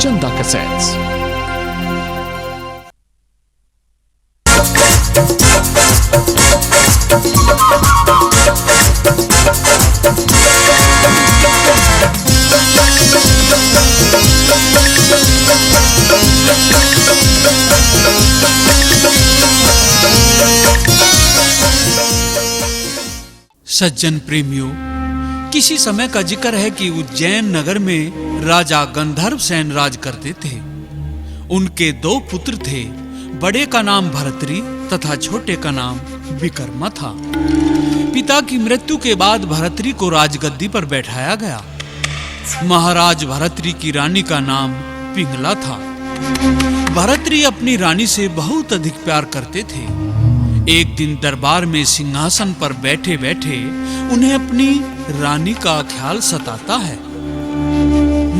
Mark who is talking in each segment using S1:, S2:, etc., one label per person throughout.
S1: चंदा कैसेट्स।
S2: सज्जन प्रेमियों, किसी समय का जिक्र है कि उज्जैन नगर में राजा गंधर्व सेन राज करते थे। उनके 2 पुत्र थे। बड़े का नाम भरतरी तथा छोटे का नाम विकर्मा था। पिता की मृत्यु के बाद भरतरी को राजगद्दी पर बैठाया गया। महाराज भरतरी की रानी का नाम पिंगला था। भरतरी अपनी रानी से बहुत अधिक प्यार करते थे। एक दिन दरबार में सिंहासन पर बैठे बैठे उन्हें अपनी रानी का ख्याल सताता है।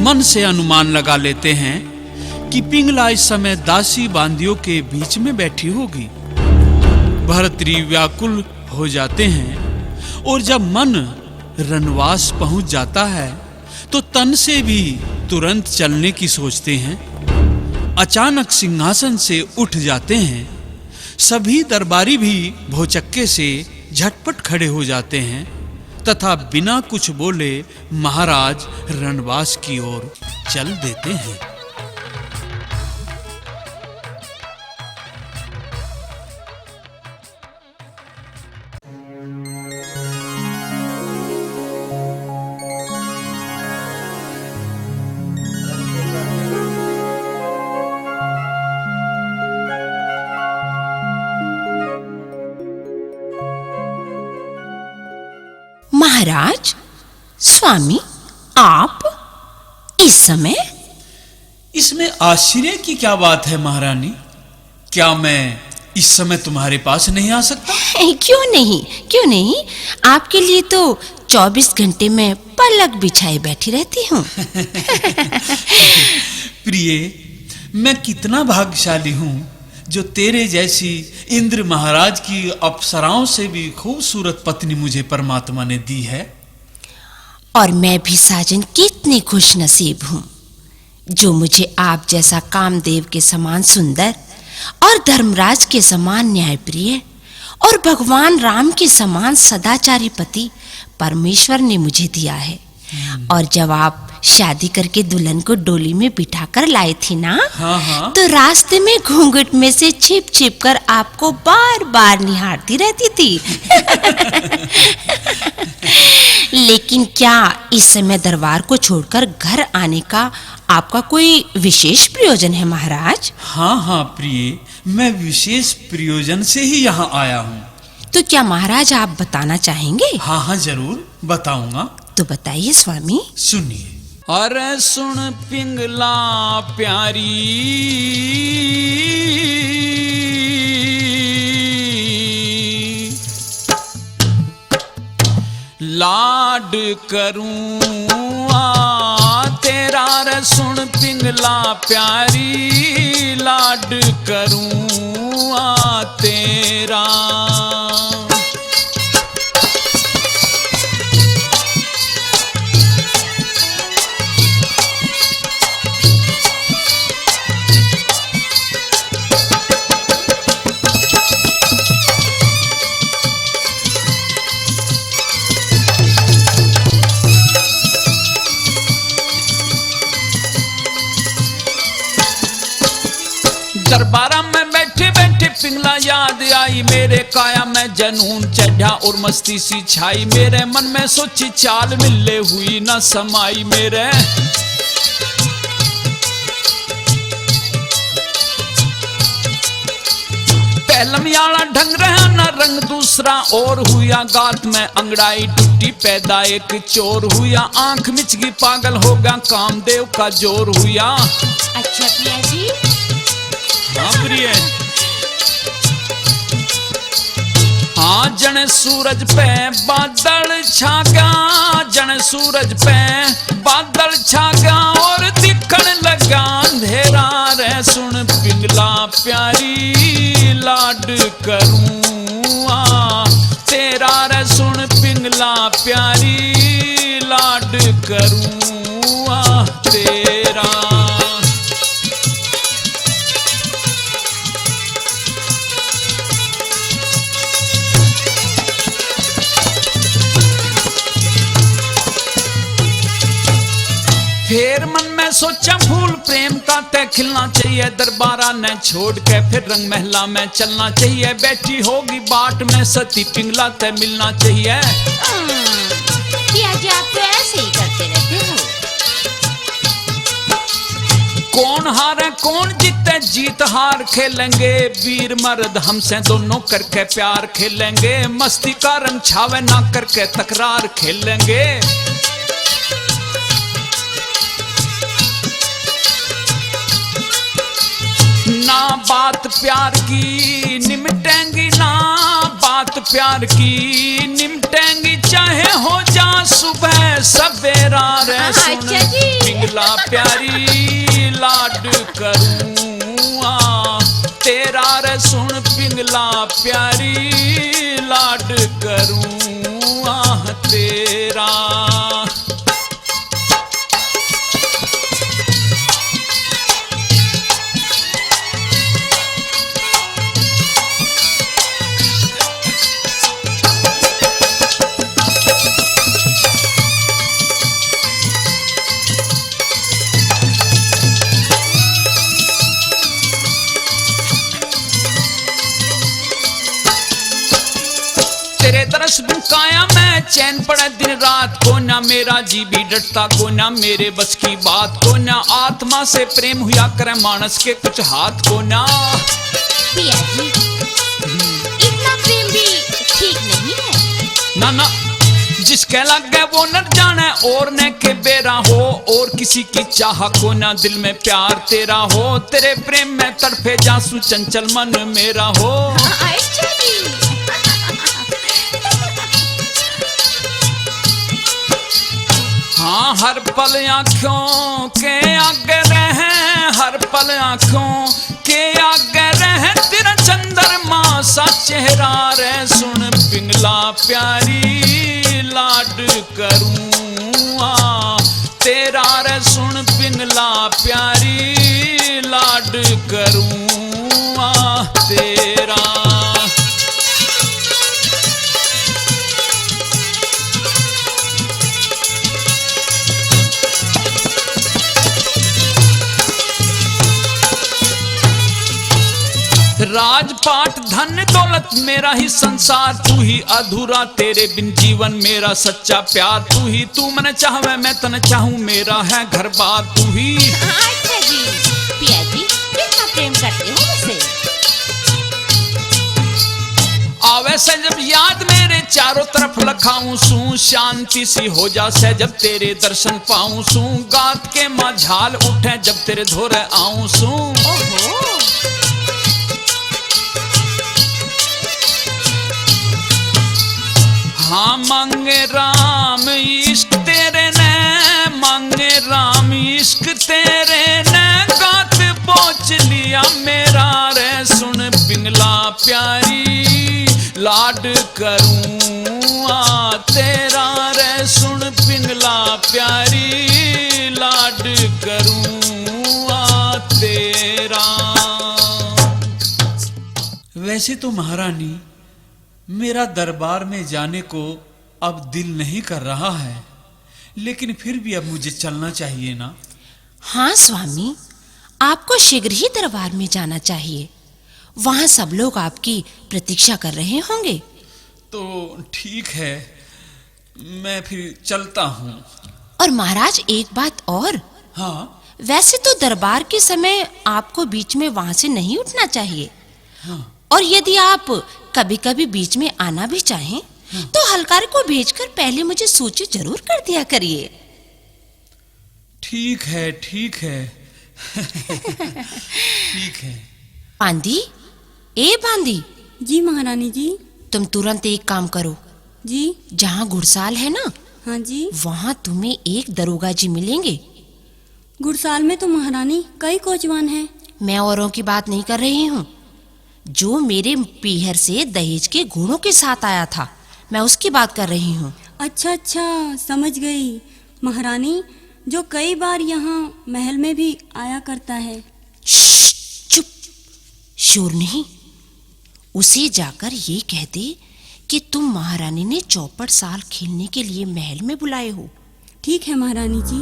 S2: मन से अनुमान लगा लेते हैं कि पिंगला इस समय दासी बांदियों के बीच में बैठी होगी। भरतरी व्याकुल हो जाते हैं और जब मन रनवास पहुंच जाता है तो तन से भी तुरंत चलने की सोचते हैं। अचानक सिंहासन से उठ जाते हैं। सभी दरबारी भी भौचक्के से झटपट खड़े हो जाते हैं तथा बिना कुछ बोले महाराज रणवास की ओर चल देते हैं।
S3: महाराज, स्वामी, आप इस समय?
S2: इसमें आश्चर्य की क्या बात है महारानी? क्या मैं इस समय तुम्हारे पास नहीं आ सकता?
S3: क्यों नहीं, आपके लिए तो 24 घंटे में पलक बिछाए बैठी रहती हूँ।
S2: प्रिय, मैं कितना भाग्यशाली हूँ जो तेरे जैसी इंद्र महाराज की अप्सराओं से भी खूबसूरत पत्नी मुझे परमात्मा ने दी है।
S3: और मैं भी साजन कितनी खुश नसीब हूँ जो मुझे आप जैसा कामदेव के समान सुंदर और धर्मराज के समान न्यायप्रिय और भगवान राम के समान सदाचारी पति परमेश्वर ने मुझे दिया है। और जब आप शादी करके दुल्हन को डोली में बिठाकर लाए थी ना,
S2: हाँ।
S3: तो रास्ते में घूंघट में से छिप छिप कर आपको बार बार निहारती रहती थी। लेकिन क्या इस समय दरबार को छोड़कर घर आने का आपका कोई विशेष प्रयोजन है महाराज?
S2: हाँ प्रिय, मैं विशेष प्रयोजन से ही यहाँ आया हूँ।
S3: तो क्या महाराज आप बताना चाहेंगे?
S2: हाँ जरूर बताऊंगा।
S3: तो बताइए स्वामी।
S2: सुनिए। अरे सुन पिंगला प्यारी, लाड करूं तेरा। रे सुन पिंगला प्यारी, लाड करूं तेरा। दरबारा में बैठे बैठे पिंगला याद आई। मेरे काया में जनून चढ़ा और मस्ती सी छाई। मेरे मन में सोची चाल मिले हुई न समाई। मेरे पहलमियाला ढंग रहा न रंग दूसरा और हुआ। गात में अंगड़ाई टूटी पैदा एक चोर हुआ। आंख मिच गई पागल हो गया कामदेव का जोर हुआ।
S3: अच्छा पिया जी।
S2: हाँ जन सूरज पे बादल छा गया। जन सूरज पे बादल छा गया और दिखने लगा अंधेरा। रे सुन पिंगला प्यारी, लाड करूं तेरा। रे सुन पिंगला प्यारी, लाड करूं तेरा। फिर मन में सोचा फूल प्रेम का तय खिलना चाहिए, दरबारा ने छोड़ के फिर रंग महला में चलना चाहिए, बैठी होगी बाट में सती पिंगला तय मिलना चाहिए।
S3: पिया जी आप तो ऐसे ही करते रहते हो।
S2: कौन हारे कौन जीते जीत हार खेलेंगे, वीर मर्द हमसे दोनों करके प्यार खेलेंगे, मस्ती का रंग छावे ना करके तकरार खेलेंगे। ना बात प्यार की निमटेंगी, ना बात प्यार की निमटेंगी, चाहे हो जा सुबह सवेरा रे सुन पिंगला प्यारी लाड करूँ तेरा रे सुन पिंगला प्यारी लाड करूँ तेरा। तेरे दरस बिन काया मैं चैन पड़े दिन रात, को ना मेरा जी भी डटता, को ना मेरे बस की बात, को ना आत्मा से प्रेम हुआ करे मानस के कुछ हाथ, को ना।
S3: पिया जी इतना प्रेम भी ठीक नहीं है।
S2: ना ना जिसके लग गए वो न जाने, और न के बेरा हो, और किसी की चाह को ना दिल में प्यार तेरा हो, तेरे प्रेम में तड़फे जासू चंचल मन मेरा हो।
S3: अच्छा जी
S2: हाँ हर पल आँखों के आगे रहे, हर पल आँखों के आगे रहे, तेरा चंद्रमा सा चेहरा रे सुन पिंगला प्यारी लाड करूँ तेरा रे सुन पिंगला प्यारी लाड करूँ तेरा। राजपाट धन दौलत मेरा ही संसार, तू ही अधूरा तेरे बिन जीवन मेरा सच्चा प्यार, तू ही तू मन चाहवे मैं तन चाहूं, मेरा है घर बार तू ही।
S3: अच्छा जी पिया जी कितना प्रेम करते हो मुझसे।
S2: आवे से जब याद मेरे चारों तरफ लखाऊं सू, शांति सी हो जा से जब तेरे दर्शन पाऊं सू, गात के माँ झाल उठे जब तेरे धोरे आऊं सू।
S3: ओहो
S2: हाँ मांगे राम इश्क तेरे ने, मांगे राम इश्क तेरे ने, गात पहुँच लिया मेरा रे सुन पिंगला प्यारी लाड करूँ तेरा रे सुन पिंगला प्यारी लाड करूँ तेरा। वैसे तो महारानी मेरा दरबार में जाने को अब दिल नहीं कर रहा है, लेकिन फिर भी अब मुझे चलना चाहिए ना।
S3: हाँ स्वामी आपको शीघ्र ही दरबार में जाना चाहिए, वहां सब लोग आपकी प्रतीक्षा कर रहे होंगे।
S2: तो ठीक है मैं फिर चलता हूँ।
S3: और महाराज एक बात और।
S2: हाँ
S3: वैसे तो दरबार के समय आपको बीच में वहां से नहीं उठना चाहिए।
S2: हाँ
S3: और यदि आप कभी-कभी बीच में आना भी चाहें तो हलकार को भेजकर पहले मुझे सूचित जरूर कर दिया करिए।
S2: ठीक है ठीक है ठीक है।
S3: बांदी ए बांदी।
S1: जी महारानी जी।
S3: तुम तुरंत एक काम करो
S1: जी।
S3: जहाँ घुड़साल है ना
S1: हाँ जी।
S3: वहाँ तुम्हें एक दरोगा जी मिलेंगे।
S1: घुड़साल में तो महारानी कई कोचवान हैं।
S3: मैं औरों की बात नहीं कर रही हूँ, जो मेरे पीहर से दहेज के घोड़ों के साथ आया था मैं उसकी बात कर रही हूँ।
S1: अच्छा अच्छा समझ गई। महारानी जो कई बार यहाँ महल में भी आया करता है।
S3: चुप, शोर नहीं। उसे जाकर ये कह दे कि तुम महारानी ने चौपट साल खेलने के लिए महल में बुलाए हो।
S1: ठीक है महारानी जी।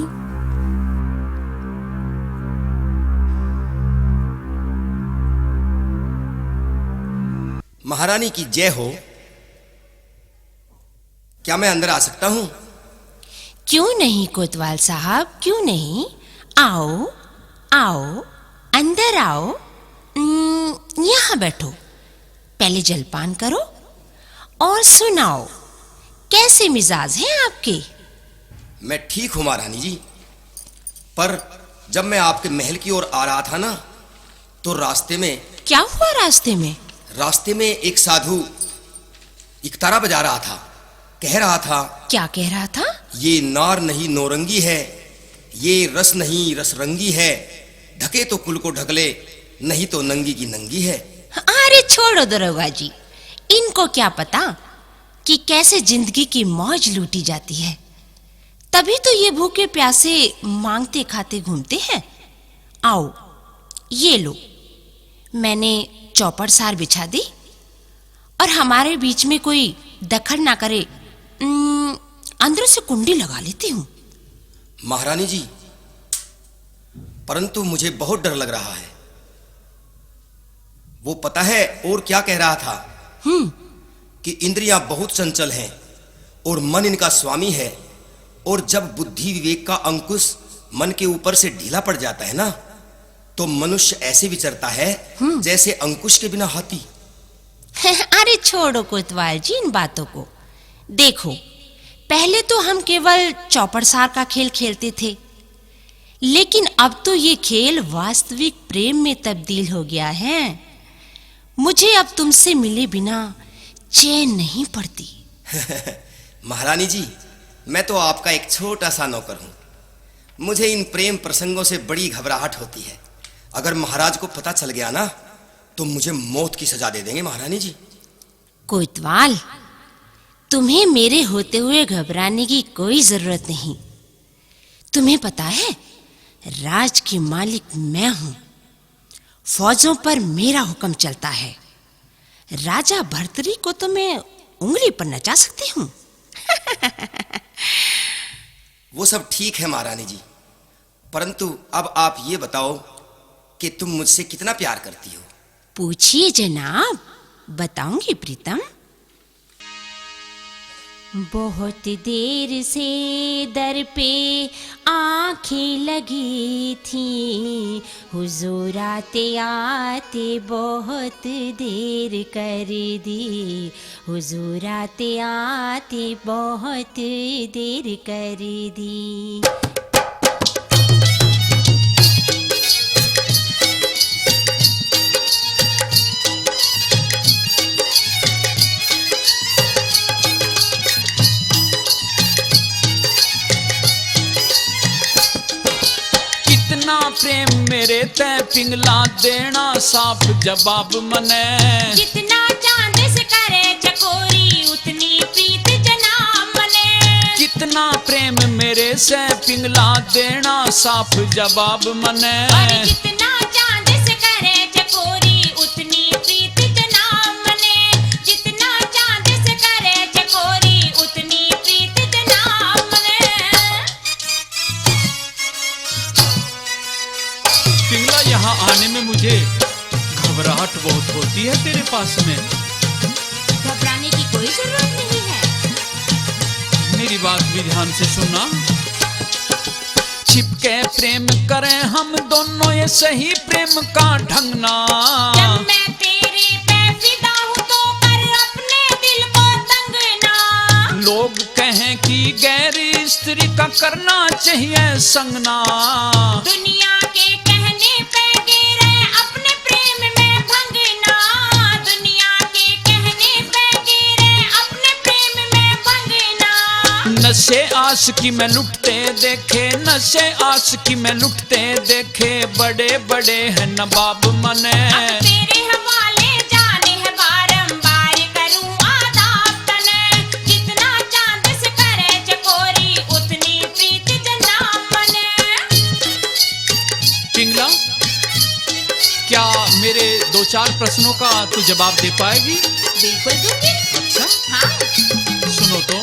S4: महारानी की जय हो। क्या मैं अंदर आ सकता हूं?
S3: क्यों नहीं कोतवाल साहब, क्यों नहीं? आओ आओ, अंदर आओ। यहाँ बैठो, पहले जलपान करो और सुनाओ, कैसे मिजाज हैं आपके?
S4: मैं ठीक हूं महारानी जी, पर जब मैं आपके महल की ओर आ रहा था ना, तो रास्ते में
S3: क्या हुआ? रास्ते में
S4: एक साधु इकतारा बजा रहा था। कह रहा था,
S3: क्या कह रहा था?
S4: ये नार नहीं नौरंगी है, ये रस नहीं रसरंगी है, ढके तो कुल को ढक ले, नहीं तो नंगी की नंगी है।
S3: अरे छोड़ो दरोगा जी, इनको क्या पता कि कैसे जिंदगी की मौज लूटी जाती है। तभी तो ये भूखे प्यासे मांगते खाते घूमते हैं। आओ, ये लो, मैंने चौपड़ सार बिछा दी, और हमारे बीच में कोई दखल ना करे, अंदर से कुंडी लगा लेती हूं।
S4: महारानी जी, परंतु मुझे बहुत डर लग रहा है। वो पता है और क्या कह रहा था? कि इंद्रियां बहुत चंचल हैं और मन इनका स्वामी है, और जब बुद्धि विवेक का अंकुश मन के ऊपर से ढीला पड़ जाता है ना, तो मनुष्य ऐसे विचरता है जैसे अंकुश के बिना हाथी।
S3: अरे छोड़ो कोतवाल जी इन बातों को। देखो, पहले तो हम केवल चौपड़सार का खेल खेलते थे, लेकिन अब तो ये खेल वास्तविक प्रेम में तब्दील हो गया है। मुझे अब तुमसे मिले बिना चैन नहीं पड़ती।
S4: महारानी जी, मैं तो आपका एक छोटा सा नौकर हूं। मुझे इन प्रेम प्रसंगों से बड़ी घबराहट होती है। अगर महाराज को पता चल गया ना, तो मुझे मौत की सजा दे देंगे महारानी जी।
S3: कोतवाल, तुम्हें मेरे होते हुए घबराने की कोई जरूरत नहीं। तुम्हें पता है, राज की मालिक मैं हूं। फौजों पर मेरा हुक्म चलता है। राजा भर्तरी को तो मैं उंगली पर नचा सकती हूं।
S4: वो सब ठीक है महारानी जी, परंतु अब आप ये बताओ कि तुम मुझसे कितना प्यार करती हो?
S3: पूछिए जनाब, बताऊंगी प्रीतम। बहुत देर से दर पे आंखें लगी थी, हुजूर आते आते बहुत देर कर दी, हुजूर आते आते बहुत देर कर दी।
S2: प्रेम मेरे तय पिंगला देना साफ जवाब मने।
S3: जितना चांद से करे चकोरी उतनी प्रीत जनाब मने।
S2: कितना प्रेम मेरे से पिंगला देना साफ जवाब मने।
S3: और जितना चांद से करे चकोरी उतनी प्रीत जनाब मने। जितना चांद से करे चकोरी उतनी प्रीत जनाब मने।
S2: पिंगला, यहाँ आने में मुझे घबराहट बहुत होती है तेरे पास में।
S3: घबराने की कोई जरूरत नहीं है।
S2: मेरी बात भी ध्यान से सुनना। छिपके प्रेम करें हम दोनों, ये सही प्रेम का ढंगना।
S3: जब मैं तेरे पे फिदा हूँ तो कर अपने दिल को तंगना।
S2: लोग कहें कि गैर स्त्री का करना चाहिए संगना।
S3: दुनिया के कहने पे गिरे अपने प्रेम में भंगना। दुनिया के कहने पे गिरे अपने प्रेम में भंगना।
S2: नशे आशिकी में लुटते देखे, नशे आशिकी में लुटते देखे, बड़े बड़े हैं नवाब मने।
S3: अब तेरे हवाले जाने है बारंबार करूं आदाब तने। जितना चांद से करे चकोरी उतनी प्रीत जनाब मने।
S2: पिंगला, क्या मेरे दो चार प्रश्नों का तू जवाब दे पाएगी?
S3: बिल्कुल दूंगी।
S2: अच्छा,
S3: हाँ।
S2: सुनो तो।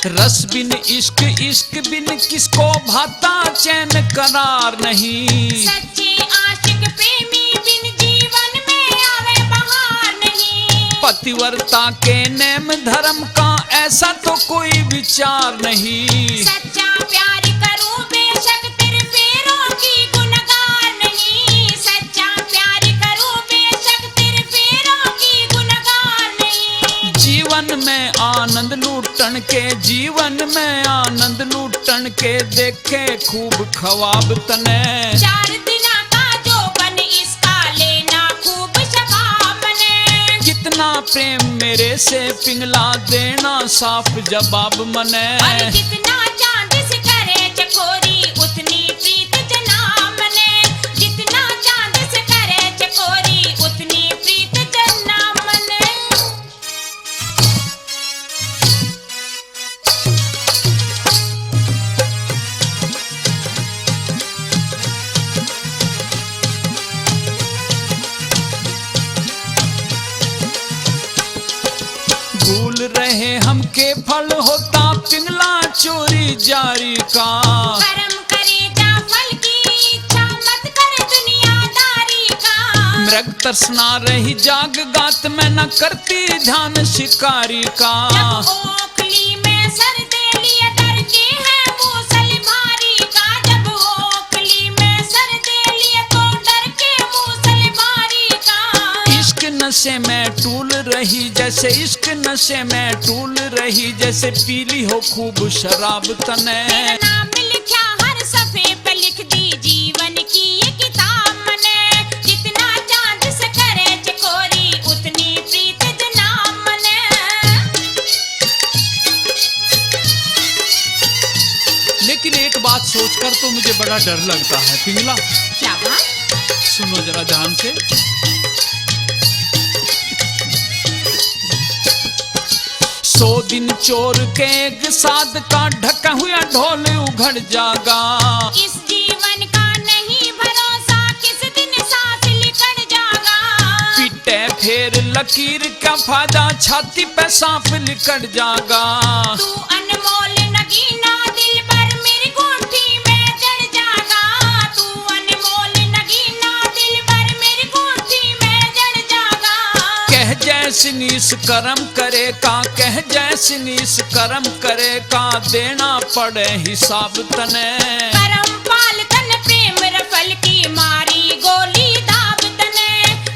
S2: रस बिन इश्क, इश्क बिन किसको भाता, चैन करार नहीं।
S3: सच्चे आशिक एक प्रेमी बिन जीवन में आवे बहार नहीं।
S2: पतिव्रता के नेम धर्म का ऐसा तो कोई विचार नहीं।
S3: सच्चा प्यार करूं बेशक तेरे पैरों की गुनहगार नहीं। सच्चा प्यार करूं बेशक तेरे पैरों की गुनहगार नहीं।
S2: जीवन में आनंद लूटन के, जीवन में आनंद लूटन के देखे खूब ख्वाब तने।
S3: 4 दिना का जोबन इसका लेना खूब शबाब मने।
S2: कितना प्रेम मेरे से पिंगला देना साफ जवाब मने।
S3: और जितना चांद से करे चकोरी उतनी प्रीत जना मने। जितना चांद से करे चकोरी उतनी प्रीत जना मने।
S2: भूल रहे हम के फल होता पिंगला चोरी जारी का।
S3: कर्म करे जा फल की इच्छा मत कर दुनियादारी का।
S2: मृग तर्सना रही जाग गात में न करती ध्यान शिकारी का।
S3: जब ओखली में सर दे लिया डर के है मूसल भारी का। जब ओखली में सर दे लिया तो डर के मूसल भारी का।
S2: इश्क नशे में टूल रही जैसे, इश्क नशे में टूल रही जैसे पीली हो खूब शराब तने।
S3: तेरा नाम लिखा हर सफ़े पे लिख दी जीवन की ये किताब मने। जितना चांद से करे चकोरी उतनी प्रीत जना मने।
S2: लेकिन एक बात सोचकर तो मुझे बड़ा डर लगता है पिंगला।
S3: क्या बात?
S2: सुनो जरा ध्यान से। 100 दिन चोर के एक साध का ढका हुआ ढोल उघड़ जागा।
S3: इस जीवन का नहीं भरोसा किस दिन सांस लिकड़ जागा।
S2: पीटे फेर लकीर का फायदा छाती पे सांप लिकड़ जागा।
S3: तू अनमोल नगीना दिल भर मेरी गुंठी में जड़ जागा। तू अनमोल नगीना दिल भर मेरी गुंठी में जड़ जागा।
S2: कह जैसी नीस कर्म करे का, कह जैसी नीस कर्म करे का देना पड़े हिसाब तने।
S3: करम पाल तन प्रेम रफल की मारी गोली दाब तने।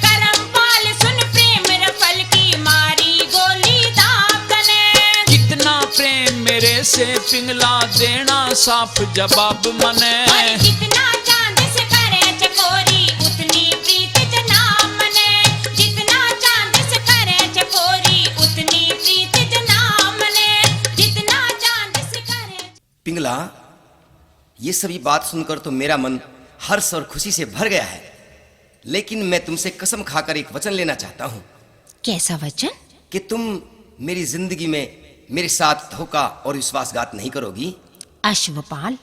S3: करम पाल सुन प्रेम रफल की मारी गोली दाब तने।
S2: कितना प्रेम मेरे से पिंगला देना साफ जवाब मने।
S3: और जितना चांद से करे चकोरी उतनी प्रीत जना मने। जितना चांद से करे चकोरी उतनी प्रीत जना मने। जितना चांद से करे।
S4: पिंगला, ये सभी बात सुनकर तो मेरा मन हर्ष और खुशी से भर गया है। लेकिन मैं तुमसे कसम खाकर एक वचन लेना चाहता हूँ
S3: कैसा वचन?
S4: कि तुम मेरी जिंदगी में मेरे साथ धोखा और विश्वासघात नहीं करोगी।
S3: अश्वपाल,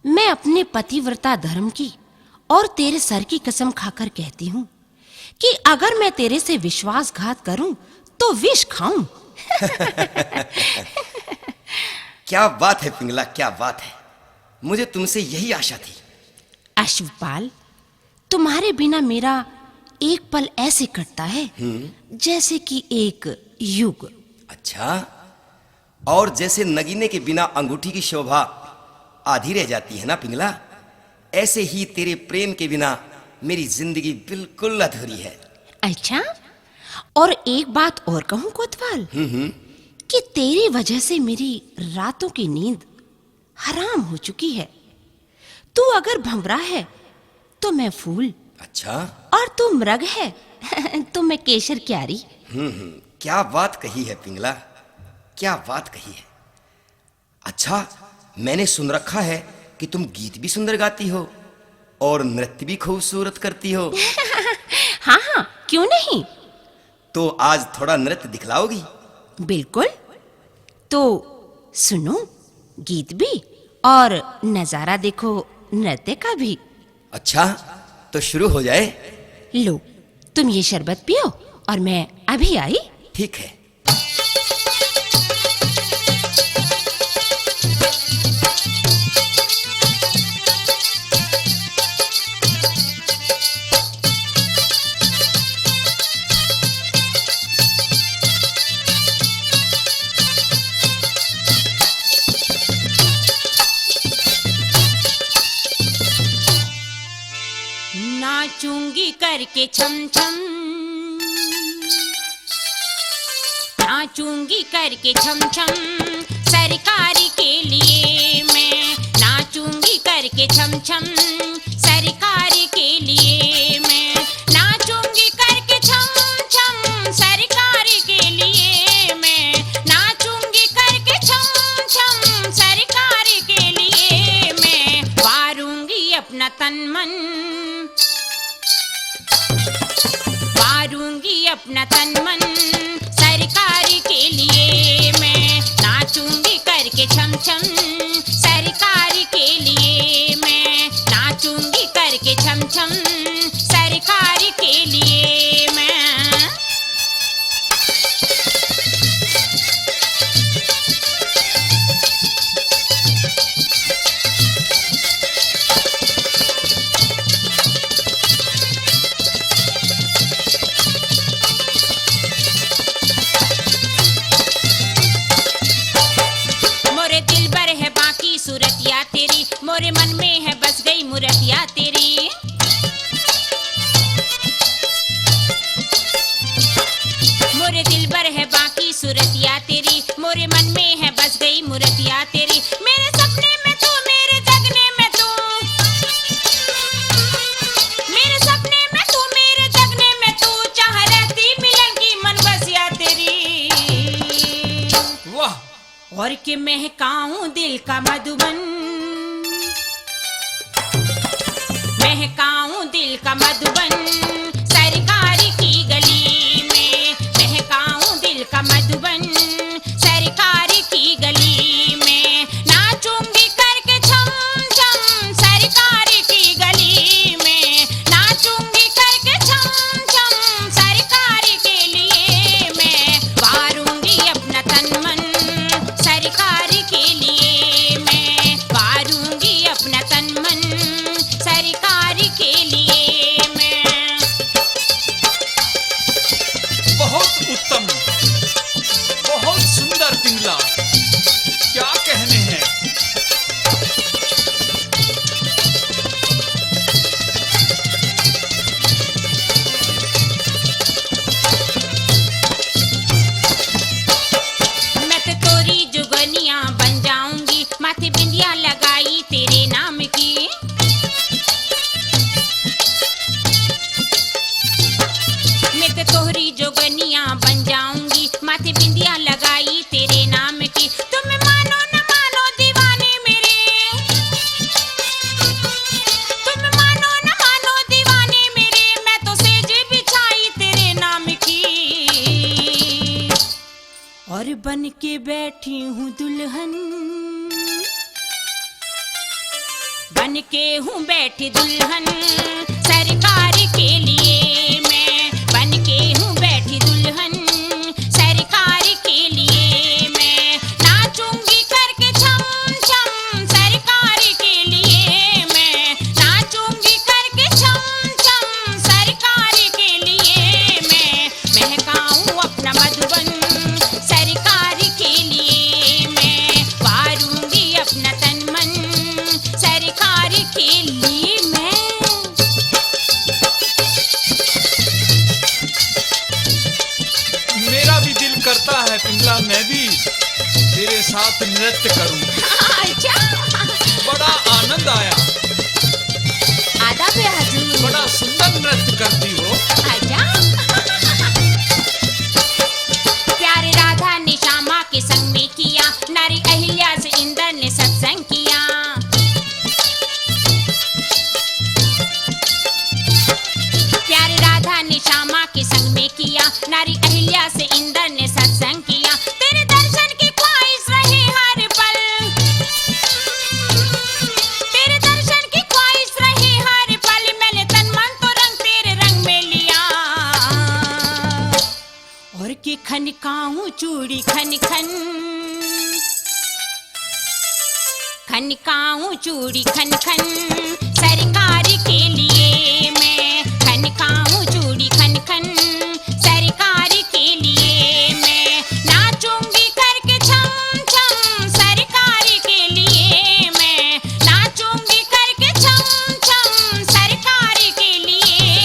S3: मैं अपने पतिव्रता धर्म की और तेरे सर की कसम खाकर कहती हूँ कि अगर मैं तेरे से विश्वासघात करूं तो विष खाऊं।
S4: क्या बात है पिंगला, क्या बात है। मुझे तुमसे यही आशा थी।
S3: अश्वपाल, तुम्हारे बिना मेरा एक पल ऐसे कटता है जैसे कि एक युग।
S4: अच्छा, और जैसे नगीने के बिना अंगूठी की शोभा आधी रह जाती है ना पिंगला, ऐसे ही तेरे प्रेम के बिना मेरी जिंदगी बिल्कुल अधूरी है।
S3: अच्छा, और एक बात और कहूं कोतवाल, कि तेरी वजह से मेरी रातों की नींद हराम हो चुकी है। तू अगर भंवरा है तो मैं फूल,
S4: अच्छा,
S3: और तू मृग है तो मैं केसर क्यारी।
S4: क्या बात कही है पिंगला, क्या बात कही है। अच्छा, मैंने सुन रखा है कि तुम गीत भी सुंदर गाती हो और नृत्य भी खूबसूरत करती हो।
S3: हाँ हाँ, क्यों नहीं।
S4: तो आज थोड़ा नृत्य दिखलाओगी?
S3: बिल्कुल। तो सुनो, गीत भी और नजारा देखो नृत्य का भी।
S4: अच्छा, तो शुरू हो जाए।
S3: लो, तुम ये शरबत पियो और मैं अभी आई।
S4: ठीक है।
S3: नाचूंगी करके छम छम, नाचूंगी करके छम छम, सरकारी के लिए मैं नाचूंगी करके छम छम, सरकारी के लिए मैं नाचूंगी करके छम छम, सरकारी के लिए मैं नाचूंगी करके छम छम, सरकारी के लिए मैं वारूंगी अपना तन मन, वारूंगी अपना तन मन, सरकारी के लिए मैं नाचूंगी करके छम छम, सरकारी के लिए मैं नाचूंगी करके छम छम, सरकारी के लिए मैं। सूरतिया तेरी मोरे मन में है बस गई मूर्तिया तेरी, मोरे दिल भर है बाकी सूरतिया तेरी, मोरे मन में है बस गई मूर्तिया तेरी, मेरे सपने में तू, मेरे जगने में तू, मेरे सपने में तू, मेरे जगने में तू, चाह रहती मिलन की मन बसिया तेरी।
S2: वाह!
S3: और कि महकाऊं दिल का मधुबन, महकाऊं दिल का मधुबन, सरकारी की गली में महकाऊं दिल का मधुबन, सरकारी की गली में नाचूंगी करके छम छम, सरकारी की गली में नाचूंगी करके छम छम, सरकारी के लिए मैं वारूंगी अपना तन मन, सरकारी के लिए मैं वारूंगी अपना तन मन, सरकारी के लिए मैं।
S2: बहुत उत्तम, बहुत सुंदर पिंगला, क्या कहने हैं।
S3: मैं तो तोरी जुगनिया बन जाऊंगी, माथे बिंदिया लगाई तेरे नाम की, मैं तो तोहरी जोगनिया बन जाऊंगी, माथे बिंदिया लगाई तेरे नाम की, तुम मानो न मानो दीवाने मेरे, तुम मानो न मानो दीवाने मेरे, मैं तो सेज बिछाई तेरे नाम की, और बन के बैठी हूँ दुल्हन, बन के हूँ बैठी दुल्हन, सरकारी के लिए मैं बन के हूँ बैठी दुल्हन, सरकारी के लिए मैं नाचूंगी करके छम छम, सरकारी के लिए मैं नाचूंगी करके छम छम, सरकारी के लिए मैं महकाऊं अपना मधुबन, सरकारी के लिए मैं वारूंगी अपना तन मन, सरकारी के लिए मैं।
S2: मेरा भी दिल करता है पिंगला, मैं भी तेरे साथ नृत्य करूं।
S3: अच्छा,
S2: बड़ा आनंद आया,
S3: आदाब है हजूर।
S2: बड़ा सुंदर नृत्य करती हो।
S3: अच्छा, प्यारे राधा ने श्यामा के संग में किया, नारी अहिल्या से इंद्र ने सत्संग किया, प्यारे राधा ने श्यामा के संग में किया, नारी अहिल्या से इंद्र ने सत्संग किया, तेरे दर्शन की ख्वाहिश रही हर पल, तेरे दर्शन की ख्वाहिश रही हर पल, मैंने तन मन तो रंग तेरे रंग में लिया, और कि खनकाऊं चूड़ी खन खन, खनकाऊं चूड़ी खन खन, सरकारी के लिए मैं खनकाऊं चूड़ी खन खन, सरकारी के लिए मैं नाचूंगी करके छम छम, सरकारी के लिए मैं नाचूंगी करके छम छम, सरकारी के लिए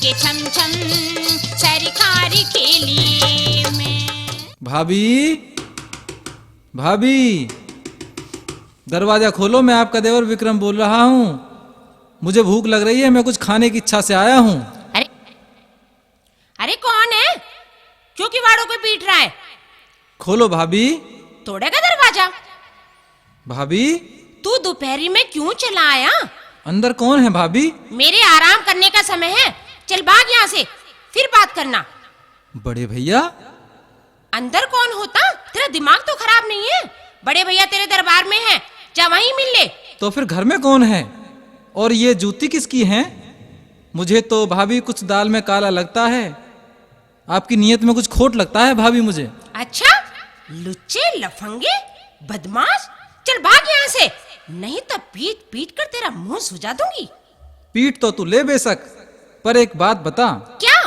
S5: के छम छम सरकारी के लिए मैं।
S6: भाभी, भाभी, दरवाजा खोलो, मैं आपका देवर विक्रम बोल रहा हूँ। मुझे भूख लग रही है, मैं कुछ खाने की इच्छा से आया हूँ।
S3: अरे अरे कौन है? क्यों किवाड़ों को पीट रहा है?
S6: खोलो भाभी।
S3: तोड़ेगा दरवाजा?
S6: भाभी,
S3: तू दोपहरी में क्यों चला आया?
S6: अंदर कौन है भाभी?
S3: मेरे आराम करने का समय है, चल भाग यहाँ से, फिर बात करना।
S6: बड़े भैया?
S3: अंदर कौन होता? तेरा दिमाग तो खराब नहीं है? बड़े भैया तेरे दरबार में हैं, जा वहीं मिल ले।
S6: तो फिर घर में कौन है? और ये जूती किसकी है? मुझे तो भाभी कुछ दाल में काला लगता है। आपकी नीयत में कुछ खोट लगता है भाभी मुझे।
S3: अच्छा, लुच्चे लफंगे बदमाश, चल भाग यहाँ से, नहीं तो पीट पीट कर तेरा मुंह सुजा दूंगी।
S6: पीट तो तू ले बेशक, पर एक बात बता।
S3: क्या?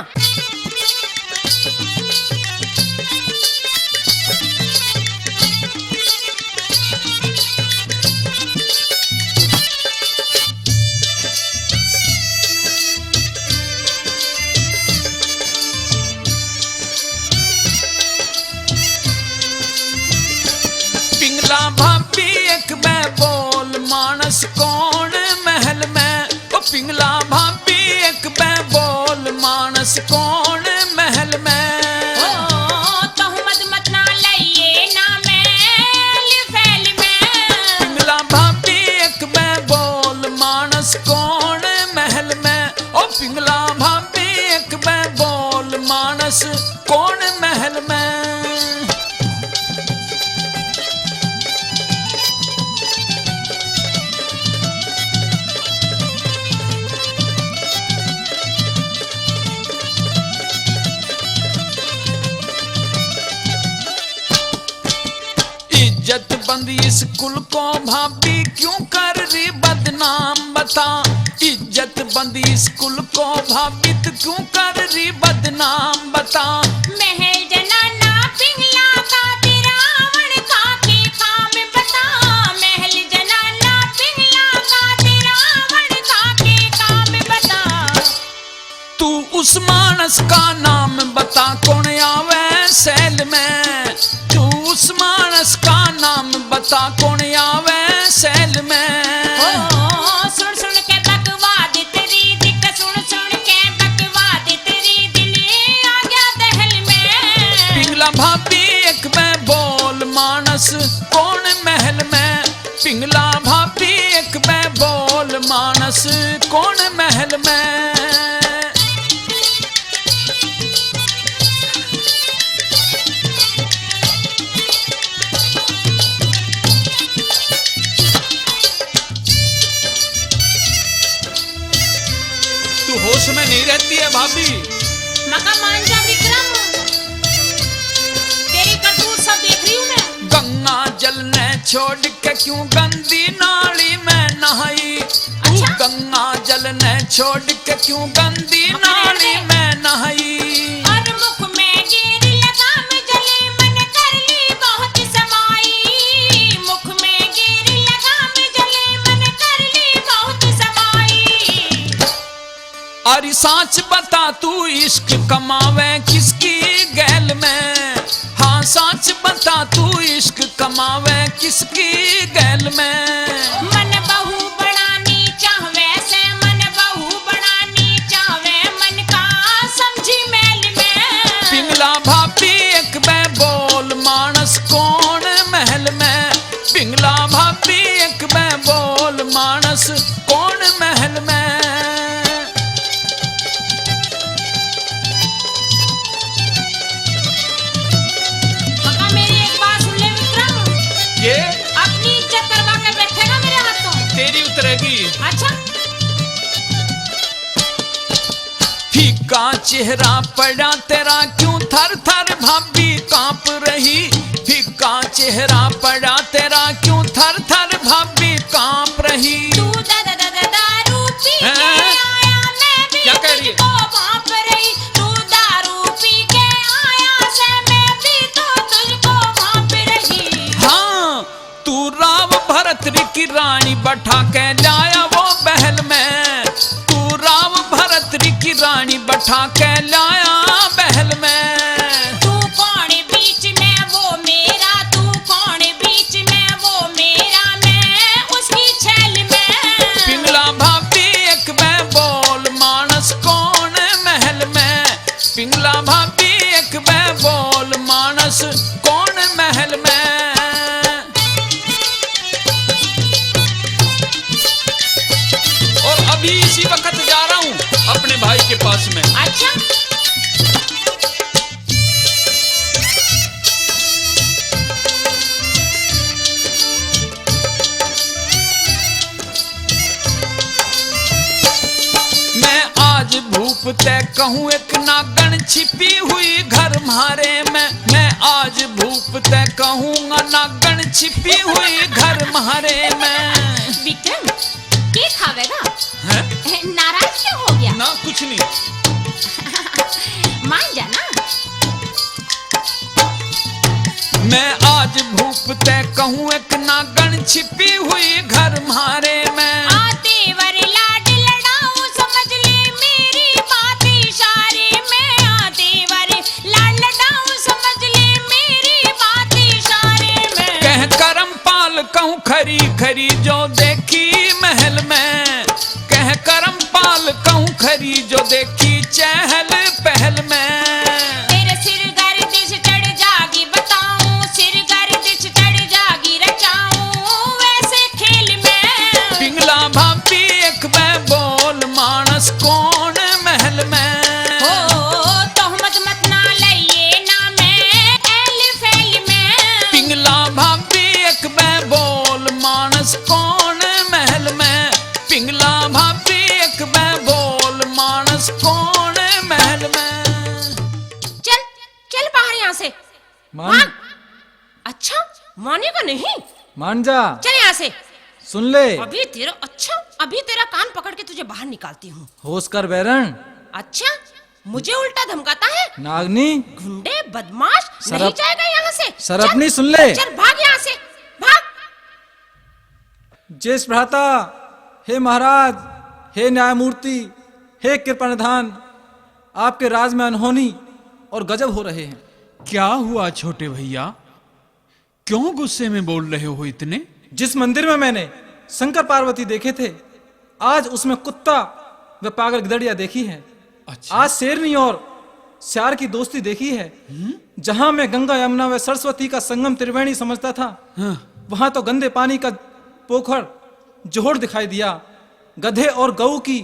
S2: पिंगला भाभी एक मैं बोल मानस कौन महल में। ओ पिंगला भाभी एक मैं बोल मानस कौन महल में।
S5: तो मत ना लइए ना मैल फैल में।
S2: पिंगला भाभी एक मैं बोल मानस कौन महल में। ओ पिंगला भाभी एक मैं बोल मानस कौन महल में। इज्जत बंद स्कूल को भाभी क्यों कर रही बदनाम बता। इज्जत बंद स्कूल को भाभी तू क्यों कर रही बदनाम बता।
S5: महल जनाना पिंगला का तिरावण खा के खाम बता। महल जनाना पिंगला का तिरावण खा के काम बता।
S2: तू उस मानस का नाम बता कौन आवे सैल में। तू उस मानस का नाम बता कौन आवे सैल में।
S5: सुन सुन के बकवाद तेरी दिक सुन सुन के बकवाद तेरी दिल आ गया दहल में।
S2: पिंगला भाभी एक मैं बोल मानस कौन महल में। पिंगला भाभी एक मैं बोल मानस कौन महल में। होश में नहीं रहती है भाभी।
S5: मका मान जा विक्रम, तेरी करतूत सब देख रही हूँ मैं।
S2: गंगा जल ने छोड़ के क्यों गंदी नाली में नहाई। तू गंगा जल ने छोड़ के क्यों गंदी नाली में नहाई।
S5: और मुख में गिर लगाम जले मन कर ली बहुत समाई। मुख में गिर लगाम जले मन कर ली बहुत समाई।
S2: अरे साच बता तू इश्क कमावे किसकी गैल में। हाँ साच बता तू इश्क कमावे किसकी गैल में।
S5: मन बहू बनानी चाहवे से मन बहू बनानी चाहवे मन का समझी मैल में।
S2: पिंगला भाभी एक मैं बोल मानस कौन महल में। पिंगला भाभी एक मैं बोल मानस कौन महल में।
S5: मका मेरी एक बात सुन ले विक्रम,
S2: ये
S5: अपनी इज्जत करवा के बैठेगा मेरे हाथों।
S2: तेरी उतरेगी।
S5: अच्छा,
S2: फीका चेहरा पड़ा तेरा क्यों थर थर भाभी कांप रही। फीका चेहरा पड़ा तेरा क्यों थर थर भाभी कांप रही।
S5: तू दारू पी के आया मैं भी
S2: क्या कह रही है?
S5: तुझको भांप रही। तू दारू पी के आया से मैं भी तो तुझको भांप रही।
S2: हाँ तू राव भरतरी की रानी बैठा के लाया वो महल में। तू राव भरतरी की रानी बैठा के लाया महल में।
S5: तू कौन बीच में वो मेरा, तू कौन बीच में वो मेरा, मैं उसकी छैल में।
S2: पिंगला भाभी एक मैं बोल मानस कौन महल में, पिंगला भाभी एक मैं बोल मानस कौन महल में। और अभी इसी वक्त जा रहा हूँ अपने भाई के पास में।
S5: अच्छा,
S2: मैं आज भूप ते कहूँ एक नागन छिपी हुई घर म्हारे में, मैं आज भूप ते कहूँगा नागन छिपी हुई घर म्हारे में।
S5: विक्रम के खावेगा?
S2: हैं?
S5: नाराज क्यों हो गया?
S2: ना कुछ नहीं।
S5: मान जाना।
S2: मैं आज भूप ते कहूँ एक नागन छिपी हुई घर म्हारे में।
S5: आते वर लाड लड़ाऊं समझ ले मेरी बात इशारे में, आते वर लाड लड़ाऊं समझ ले मेरी बात इशारे में।
S2: कह करम पाल कहूँ खरी खरी जो देखी महल में, कह करम पाल कहूँ खरी जो देखी चहल पहल में।
S5: तेरे सिर गर्दिश चढ़ जागी बताऊं, सिर गर्दिश चढ़ जागी रचाऊं वैसे खेल में।
S2: पिंगला भाभी एक मैं बोल मानस कौन महल में।
S5: हो तोहमत मत ना लइए ना मैं एल फैल में।
S2: पिंगला भाभी एक मैं बोल मानस कौन महल में, पिंगला भाभी एक मैं बोल मानस कौन महल में।
S5: चल चल बाहर यहाँ से।
S6: मान
S5: अच्छा मानेगा नहीं?
S6: मान जा,
S5: चल यहाँ से।
S6: सुन ले।
S5: अभी तेरा अभी तेरा कान पकड़ के तुझे बाहर निकालती हूँ।
S6: होश कर बैरन।
S5: अच्छा मुझे उल्टा धमकाता है?
S6: नागनी
S5: गुंडे बदमाश, नहीं जाएगा यहाँ से।
S6: सरपनी
S5: चल,
S6: सुन ले।
S5: चल भाग यहाँ से, भाग।
S6: जेस भ्राता, हे महाराज, हे न्यायमूर्ति, हे कृपा निधान, आपके राज में अनहोनी और गजब हो रहे हैं।
S2: क्या हुआ छोटे भैया, क्यों गुस्से में बोल रहे हो इतने?
S6: जिस मंदिर में मैंने शंकर पार्वती देखे थे, आज उसमें कुत्ता व पागल गिदड़िया देखी है।
S2: अच्छा।
S6: आज शेरनी और श्यार की दोस्ती देखी है। जहां मैं गंगा यमुना व सरस्वती का संगम त्रिवेणी समझता था, वहां तो गंदे पानी का पोखर जोहड़ दिखाई दिया। गधे और गऊ की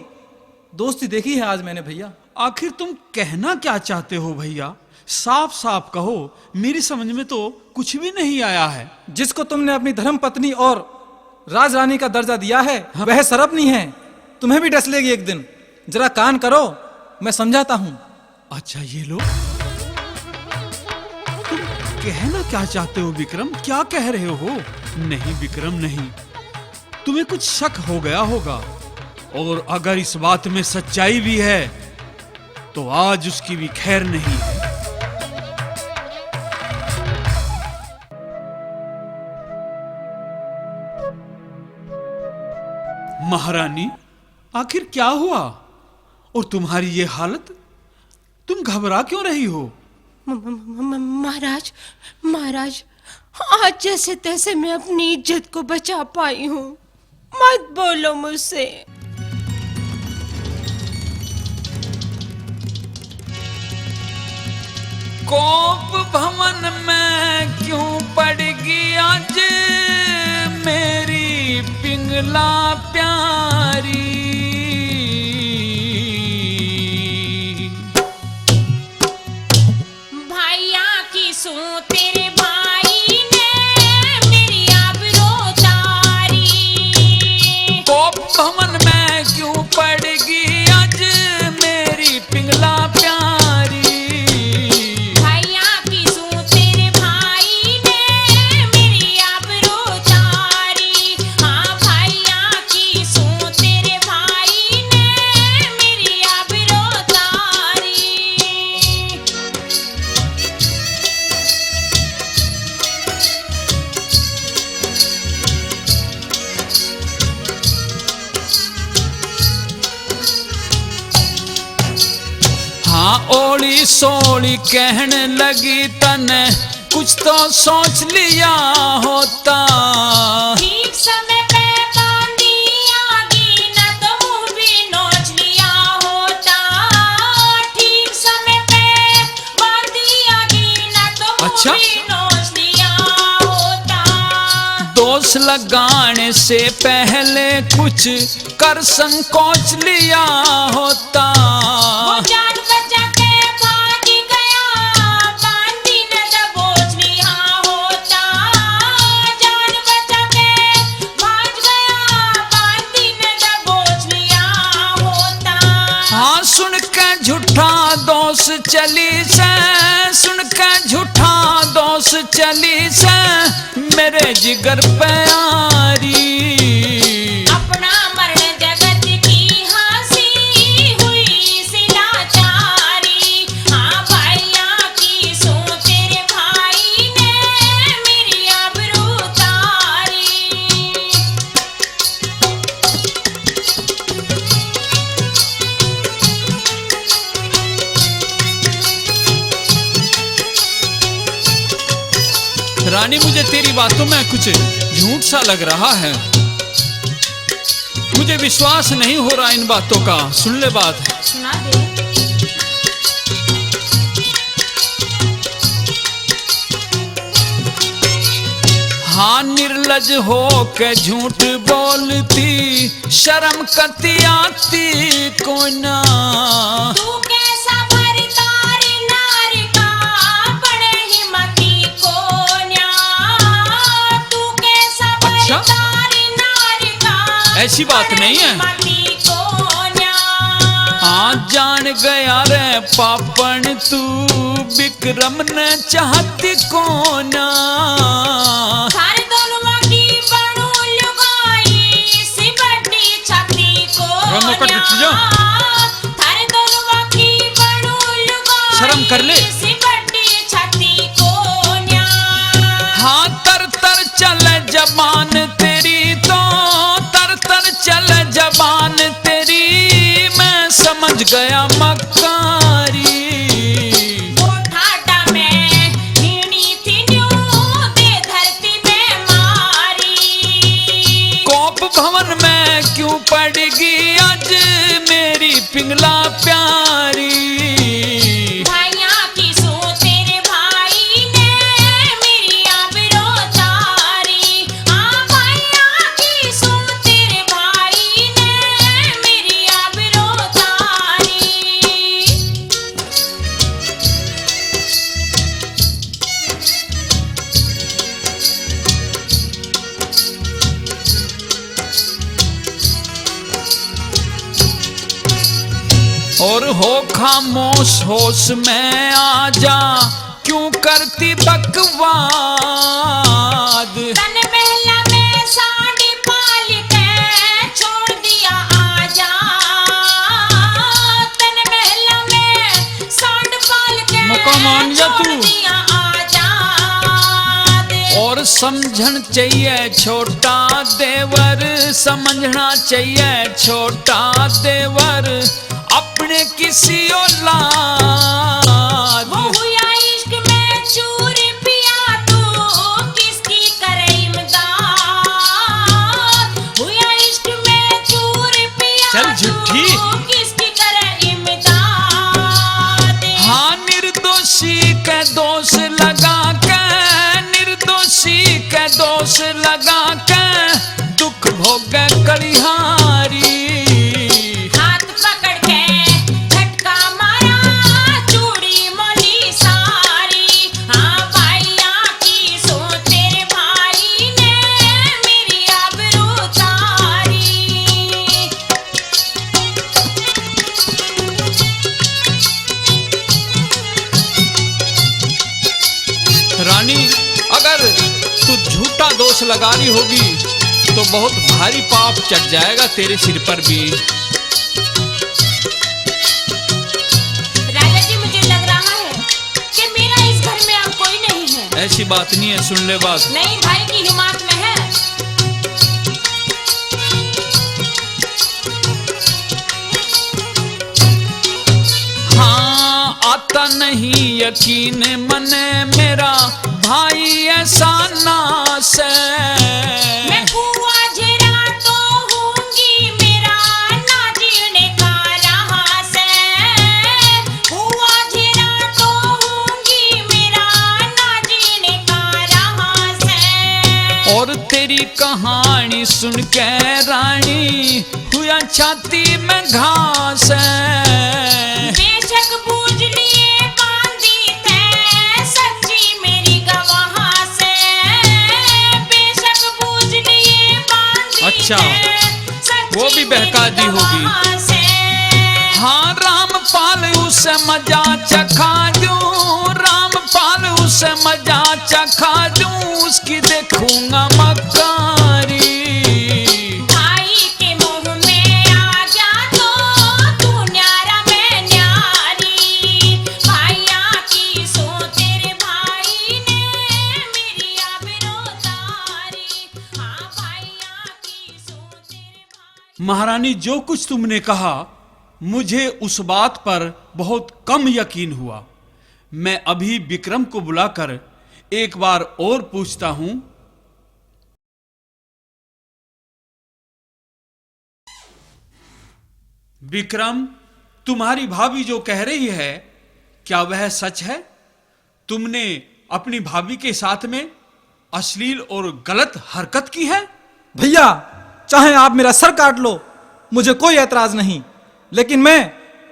S6: दोस्ती देखी है आज मैंने भैया।
S2: आखिर तुम कहना क्या चाहते हो भैया, साफ साफ कहो, मेरी समझ में तो कुछ भी नहीं आया है।
S6: जिसको तुमने अपनी धर्म पत्नी और राज रानी का दर्जा दिया है, वह सरपनी है। तुम्हें भी डस लेगी एक दिन। जरा कान करो, मैं समझाता हूं।
S2: अच्छा ये लो, तुम कहना क्या चाहते हो विक्रम, क्या कह रहे हो? नहीं विक्रम नहीं, तुम्हें कुछ शक हो गया होगा, और अगर इस बात में सच्चाई भी है तो आज उसकी भी खैर नहीं है। महारानी, आखिर क्या हुआ और तुम्हारी ये हालत? तुम घबरा क्यों रही हो?
S3: महाराज, महाराज, आज जैसे तैसे मैं अपनी इज्जत को बचा पाई हूँ। मत बोलो मुझसे।
S2: कोप भवन में क्यों पड़गी आज मेरी पिंगला प्यारी?
S5: भैया की सू तेरे भाई ने मेरी आबरू तारी।
S2: कोप भवन में क्यों पड़गी आज मेरी पिंगला प्यारी?
S5: भैया की सू तेरे भाई ने मेरी आबरू तारी। हाँ भैया की सू तेरे भाई
S2: हाँ ओली सोली कहने लगी तने कुछ तो सोच लिया होता।
S5: ठीक समय पे बांधी आगी न तो मुंह भी नोच लिया होता। ठीक समय पे बांधी आगी न तो मुंह
S2: अच्छा?
S5: भी नोच लिया होता।
S2: दोष लगाने से पहले कुछ कर संकोच लिया होता।
S5: वो जान बचा के भाग गया बांधी न दबोच लिया होता। जान बचा के भाग गया बांधी न दबोच लिया होता।
S2: हाँ सुन के झूठा दोष चली से, सुन के झूठा दोष चली से मेरे जिगर पे आरी।
S5: अपना मरण जगत की हंसी हुई सिलाचारी। हाँ भाइया की सो तेरे भाई ने मेरी आबरू तारी।
S2: रानी मुझे तेरी बातों में कुछ झूठ सा लग रहा है। मुझे विश्वास नहीं हो रहा इन बातों का। सुन ले बात।
S5: सुना दे।
S2: हाँ निर्लज हो के झूठ बोलती शर्म कती आती को ना।
S5: तू कैसा भरतार नार का बड़े हिम्मती को न्या। तू कैसा
S2: अच्छा?
S5: भरतार नार का
S2: ऐसी बात नहीं है।
S5: हिम्मती को न्या।
S2: हाँ जान गया रे पापन तू विक्रम ने चाहती को ना।
S5: थार दोनों की बड़ू लुगाई सी बड़ी छाती को
S2: रमो कर देती जो।
S5: थार दोनों की बड़ू लुगाई
S2: शर्म कर ले।
S5: सी बड़ी छाती को न्या।
S2: हाँ तर तर चले जबान तेरी तो, तर तर चले जबान तेरी मैं समझ गया मक्कारी।
S5: वो ठाटा में हिरनी थी न्यू दे धरती में मारी।
S2: कोप भवन में क्यों पड़गी आज मेरी पिंगला प्यारी।
S5: भाइया की सो तेरे भाई ने मेरी आबरू तारी। हाँ भाइया की सो तेरे भाई ने मेरी आबरू तारी।
S2: और हो खामोश होश में आ जा क्यों करती बकवाद।
S5: तन महला में साड़ी पाल के छोड़ दिया आजा। तन महला में साड़ी पाल के
S2: मौका मान जा तू।
S5: छोड़ दिया आजा।
S2: और समझन चाहिए छोटा देवर, समझना चाहिए छोटा देवर अपने किसी औलाद।
S5: वो हुआ इश्क में चूर पिया तू किसकी करे इमदाद। हुआ इश्क में चूर पिया
S2: चल झूठी।
S5: तू किसकी करे इमदाद।
S2: हाँ निर्दोषी के दोष लगा के, निर्दोषी के दोष लगा के दुख भोगे कलिहारी।
S5: हाथ पकड़ के झटका मारा चूड़ी मोली सारी। हाँ भाइया की सो तेरे भाई ने मेरी आबरू तारी।
S2: रानी अगर तू झूठा दोष लगा रही होगी तो बहुत भारी पाप चढ़ जाएगा तेरे सिर पर भी।
S5: राजा जी मुझे लग रहा है कि मेरा इस घर में अब कोई नहीं है।
S2: ऐसी बात नहीं है। सुन ले बात।
S5: नहीं भाई की हिम्मत में है।
S2: हाँ आता नहीं यकीन मन मेरा भाई ऐसा नास है।
S5: मैं कुआ झेरा तो हूँगी मेरा ना जीने का रहास है। कुआ झेरा तो हूँगी मेरा ना जीने का रहास है।
S2: और तेरी कहानी सुन के रानी हुआ छाती में घास है।
S5: बेशक बूझ लिए बांधी तै सच्ची मेरी गवाह से। बेशक बूझ लिए बांधी
S2: अच्छा,
S5: तै सच्ची
S2: वो भी बहका दी
S5: मेरी
S2: होगी।
S5: गवाह से।
S2: हाँ रामपाल उसे मजा चखा दूं, रामपाल उसे मजा चखा दूं, उसकी देखूंगा मकारी।
S5: भाई के मुंह में आ जा तो तू न्यारा मैं न्यारी। भाइया की सो तेरे भाई ने मेरी आबरू तारी। हाँ भाइया की सो तेरे भाई।
S2: महारानी जो कुछ तुमने कहा मुझे उस बात पर बहुत कम यकीन हुआ। मैं अभी विक्रम को बुलाकर एक बार और पूछता हूं। विक्रम, तुम्हारी भाभी जो कह रही है क्या वह सच है? तुमने अपनी भाभी के साथ में अश्लील और गलत हरकत की है?
S6: भैया, चाहे आप मेरा सर काट लो, मुझे कोई ऐतराज नहीं, लेकिन मैं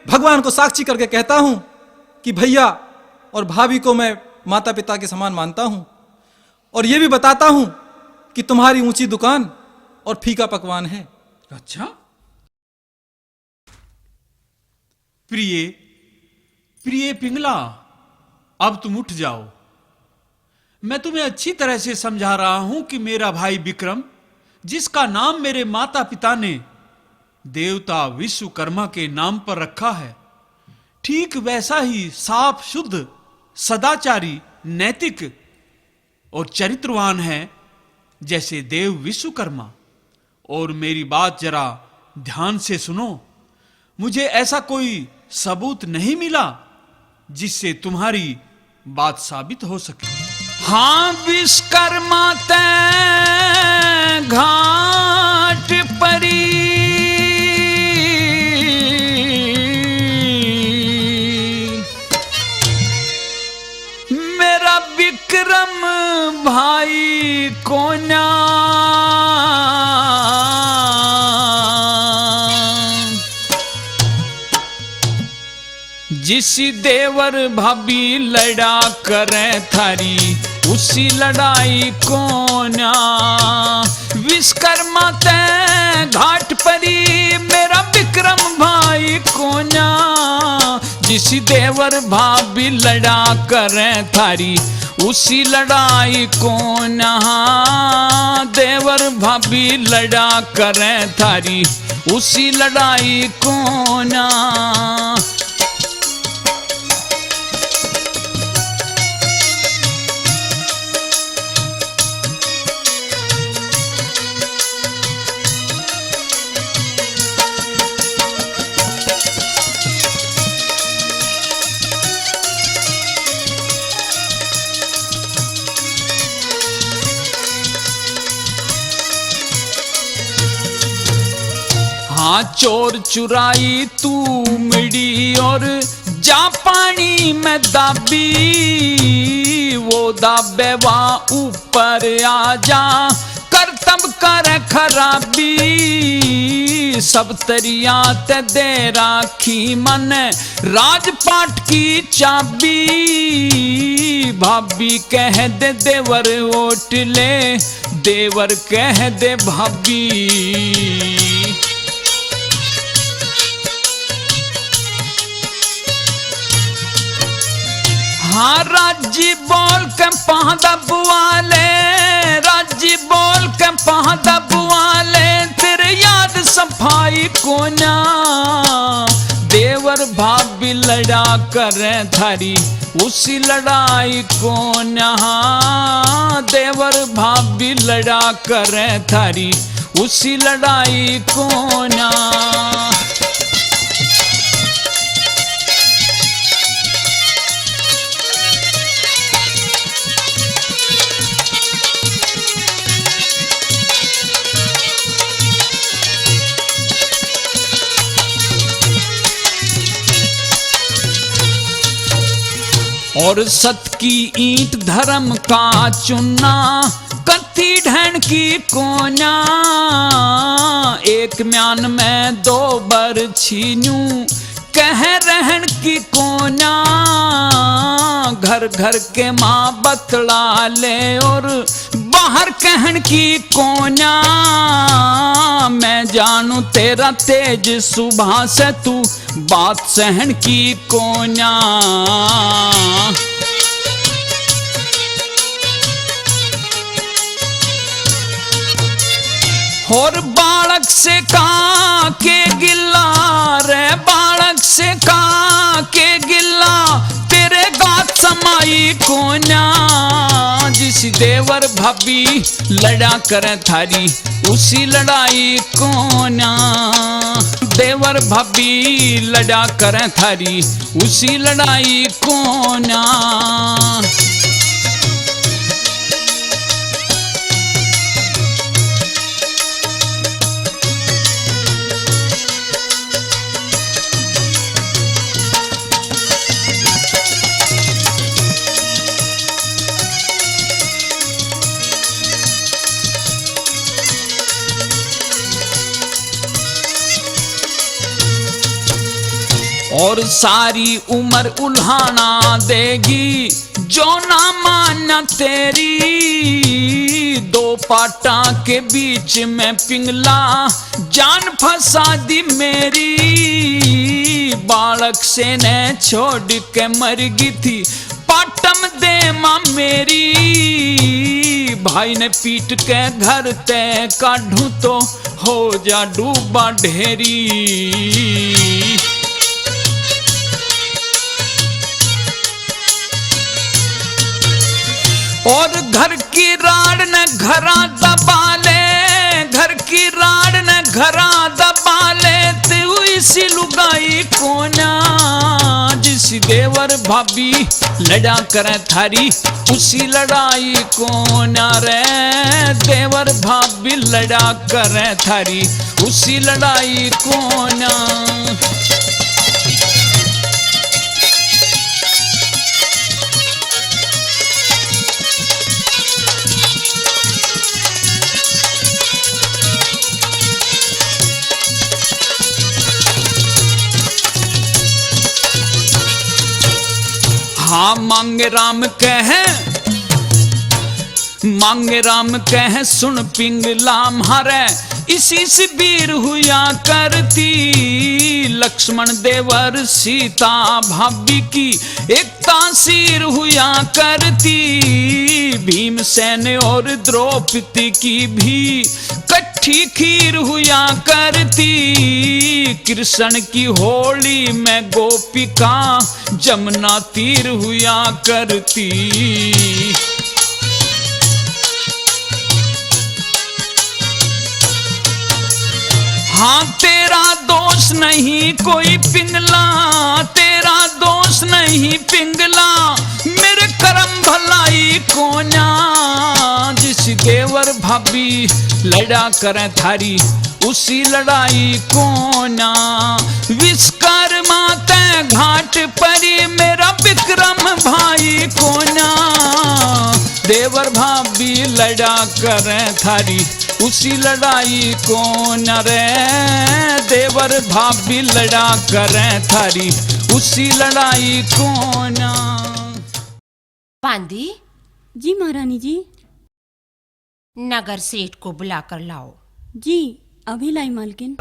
S6: भगवान को साक्षी करके कहता हूं कि भैया और भाभी को मैं माता पिता के समान मानता हूं, और यह भी बताता हूं कि तुम्हारी ऊंची दुकान और फीका पकवान है।
S2: अच्छा, प्रिय प्रिय पिंगला, अब तुम उठ जाओ। मैं तुम्हें अच्छी तरह से समझा रहा हूं कि मेरा भाई विक्रम, जिसका नाम मेरे माता पिता ने देवता विश्वकर्मा के नाम पर रखा है, ठीक वैसा ही साफ शुद्ध सदाचारी नैतिक और चरित्रवान है जैसे देव विश्वकर्मा। और मेरी बात जरा ध्यान से सुनो, मुझे ऐसा कोई सबूत नहीं मिला जिससे तुम्हारी बात साबित हो सके। हाँ विश्वकर्मा ते घाट परी मेरा विक्रम भाई कोन्या जिस देवर भाभी लड़ा करे थारी उसी लड़ाई कोन्या। विश्वकर्मा ते घाट परी मेरा विक्रम भाई कोन्या जिस देवर भाभी लड़ा करे थारी उसी लड़ाई कोन्या। देवर भाभी लड़ा करे थारी उसी लड़ाई कोन्या। हाँ चोर चुराई तू मिड़ी और जा पानी में दाबी वो दाबे वहाँ ऊपर आ जा कर तब कर खराबी सब तरिया ते दे राखी मन राजपाट की चाबी। भाभी कह दे देवर ओट ले देवर कह दे भाभी। हाँ राजी बोल के पहाड़ा बुआले राजी बोल के पहाड़ा बुआले तेरे याद सफाई कोना। देवर भाभी लड़ा करे थारी उसी लड़ाई कोना। देवर भाभी लड़ा करे थारी उसी लड़ाई कोना। और सत की ईंट धर्म का चुना, कत्ती ढहन की कोना, एक म्यान में दो बर छीनू, कह रहन की कोना, घर घर के माँ बतला ले और बाहर कहन की कोना, मैं जानू तेरा तेज सुबह से तू बात सहन की कोना। और बालक से का के गिल्ला रे, बालक से का के गिल्ला, तेरे गात समाई कोना, जिस देवर भाभी लड़ा करे थारी उसी लड़ाई कोना, देवर भाभी लड़ा करे थारी उसी लड़ाई कोना। और सारी उम्र उल्हाना देगी जो ना माना तेरी, दो पाटा के बीच में पिंगला जान फंसा दी मेरी, बालक से ने छोड़ के मर गई थी पाटम दे माँ मेरी, भाई ने पीट के घर ते काढ़ू तो हो जा डूबा ढेरी। और घर की राड न घरा दबा ले, घर की राड न घरा दबा ले, तू इसी लुगाई कोना, जिस देवर भाभी लड़ा करे थारी उसी लड़ाई कोना रे, देवर भाभी लड़ा करे थारी उसी लड़ाई कोना। हाँ मांगे राम कहे सुन पिंगला मारे, इसी से वीर हुआ करती, लक्ष्मण देवर सीता भाभी की एक तासीर हुआ करती, भीमसेन और द्रौपदी की भी कट्ठी खीर हुआ करती, कृष्ण की होली में गोपिका जमुना तीर हुआ करती। हाँ तेरा दोष नहीं कोई पिंगला, तेरा दोष नहीं पिंगला, मेरे कर्म भलाई कोना, जिस देवर भाभी लड़ा करे थारी उसी लड़ाई कोना, विश्वकर्मा ते घाट परी मेरा विक्रम भाई कोना, देवर भाभी लड़ा करे थारी उसी लड़ाई कोना रे, देवर भाभी लड़ा करे थारी उसी लड़ाई कोना।
S3: बांदी,
S1: जी महारानी जी।
S3: नगर सेठ को बुलाकर लाओ।
S1: जी अभी लाई मालकिन।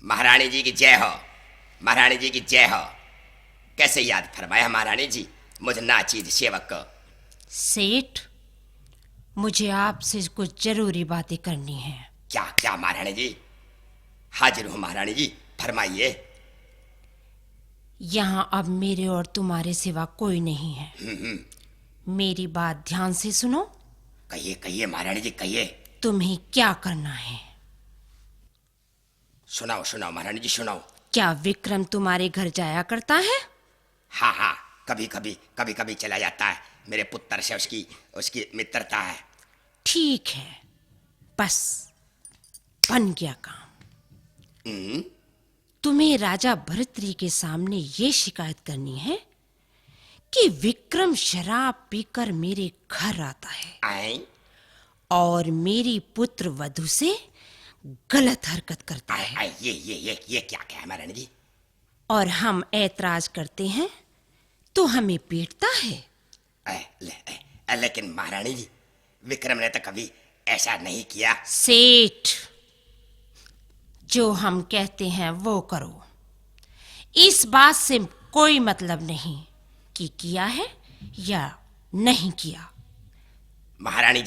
S4: महारानी जी की जय हो, महारानी जी की जय हो। कैसे याद फरमाया महारानी जी मुझ नाचीज सेवक को।
S3: सेठ, मुझे आपसे कुछ जरूरी बातें करनी है।
S4: क्या क्या महारानी जी? हाजिर हूँ महारानी जी, फरमाइए।
S3: यहाँ अब मेरे और तुम्हारे सिवा कोई नहीं है। मेरी बात ध्यान से सुनो।
S4: कहिए कहिए महारानी जी कहिए।
S3: तुम्हें क्या करना है?
S4: सुनाओ सुनाओ महारानी जी सुनाओ।
S3: क्या विक्रम तुम्हारे घर जाया करता है?
S4: हाँ हाँ, कभी कभी चला जाता है। मेरे पुत्र से उसकी मित्रता है।
S3: ठीक है, बस बन गया काम। तुम्हें राजा भरतरी के सामने ये शिकायत करनी है कि विक्रम शराब पीकर मेरे घर आता है
S4: आए
S3: और मेरी पुत्र वधू से गलत हरकत करता है,
S4: आए ये क्या है महारानी जी?
S3: और हम ऐतराज करते हैं तो हमें पीटता है।
S4: लेकिन महारानी जी, विक्रम ने तो कभी ऐसा नहीं किया।
S3: सेठ, जो हम कहते हैं वो करो। इस बात से कोई मतलब नहीं कि किया है या नहीं किया।
S4: महारानी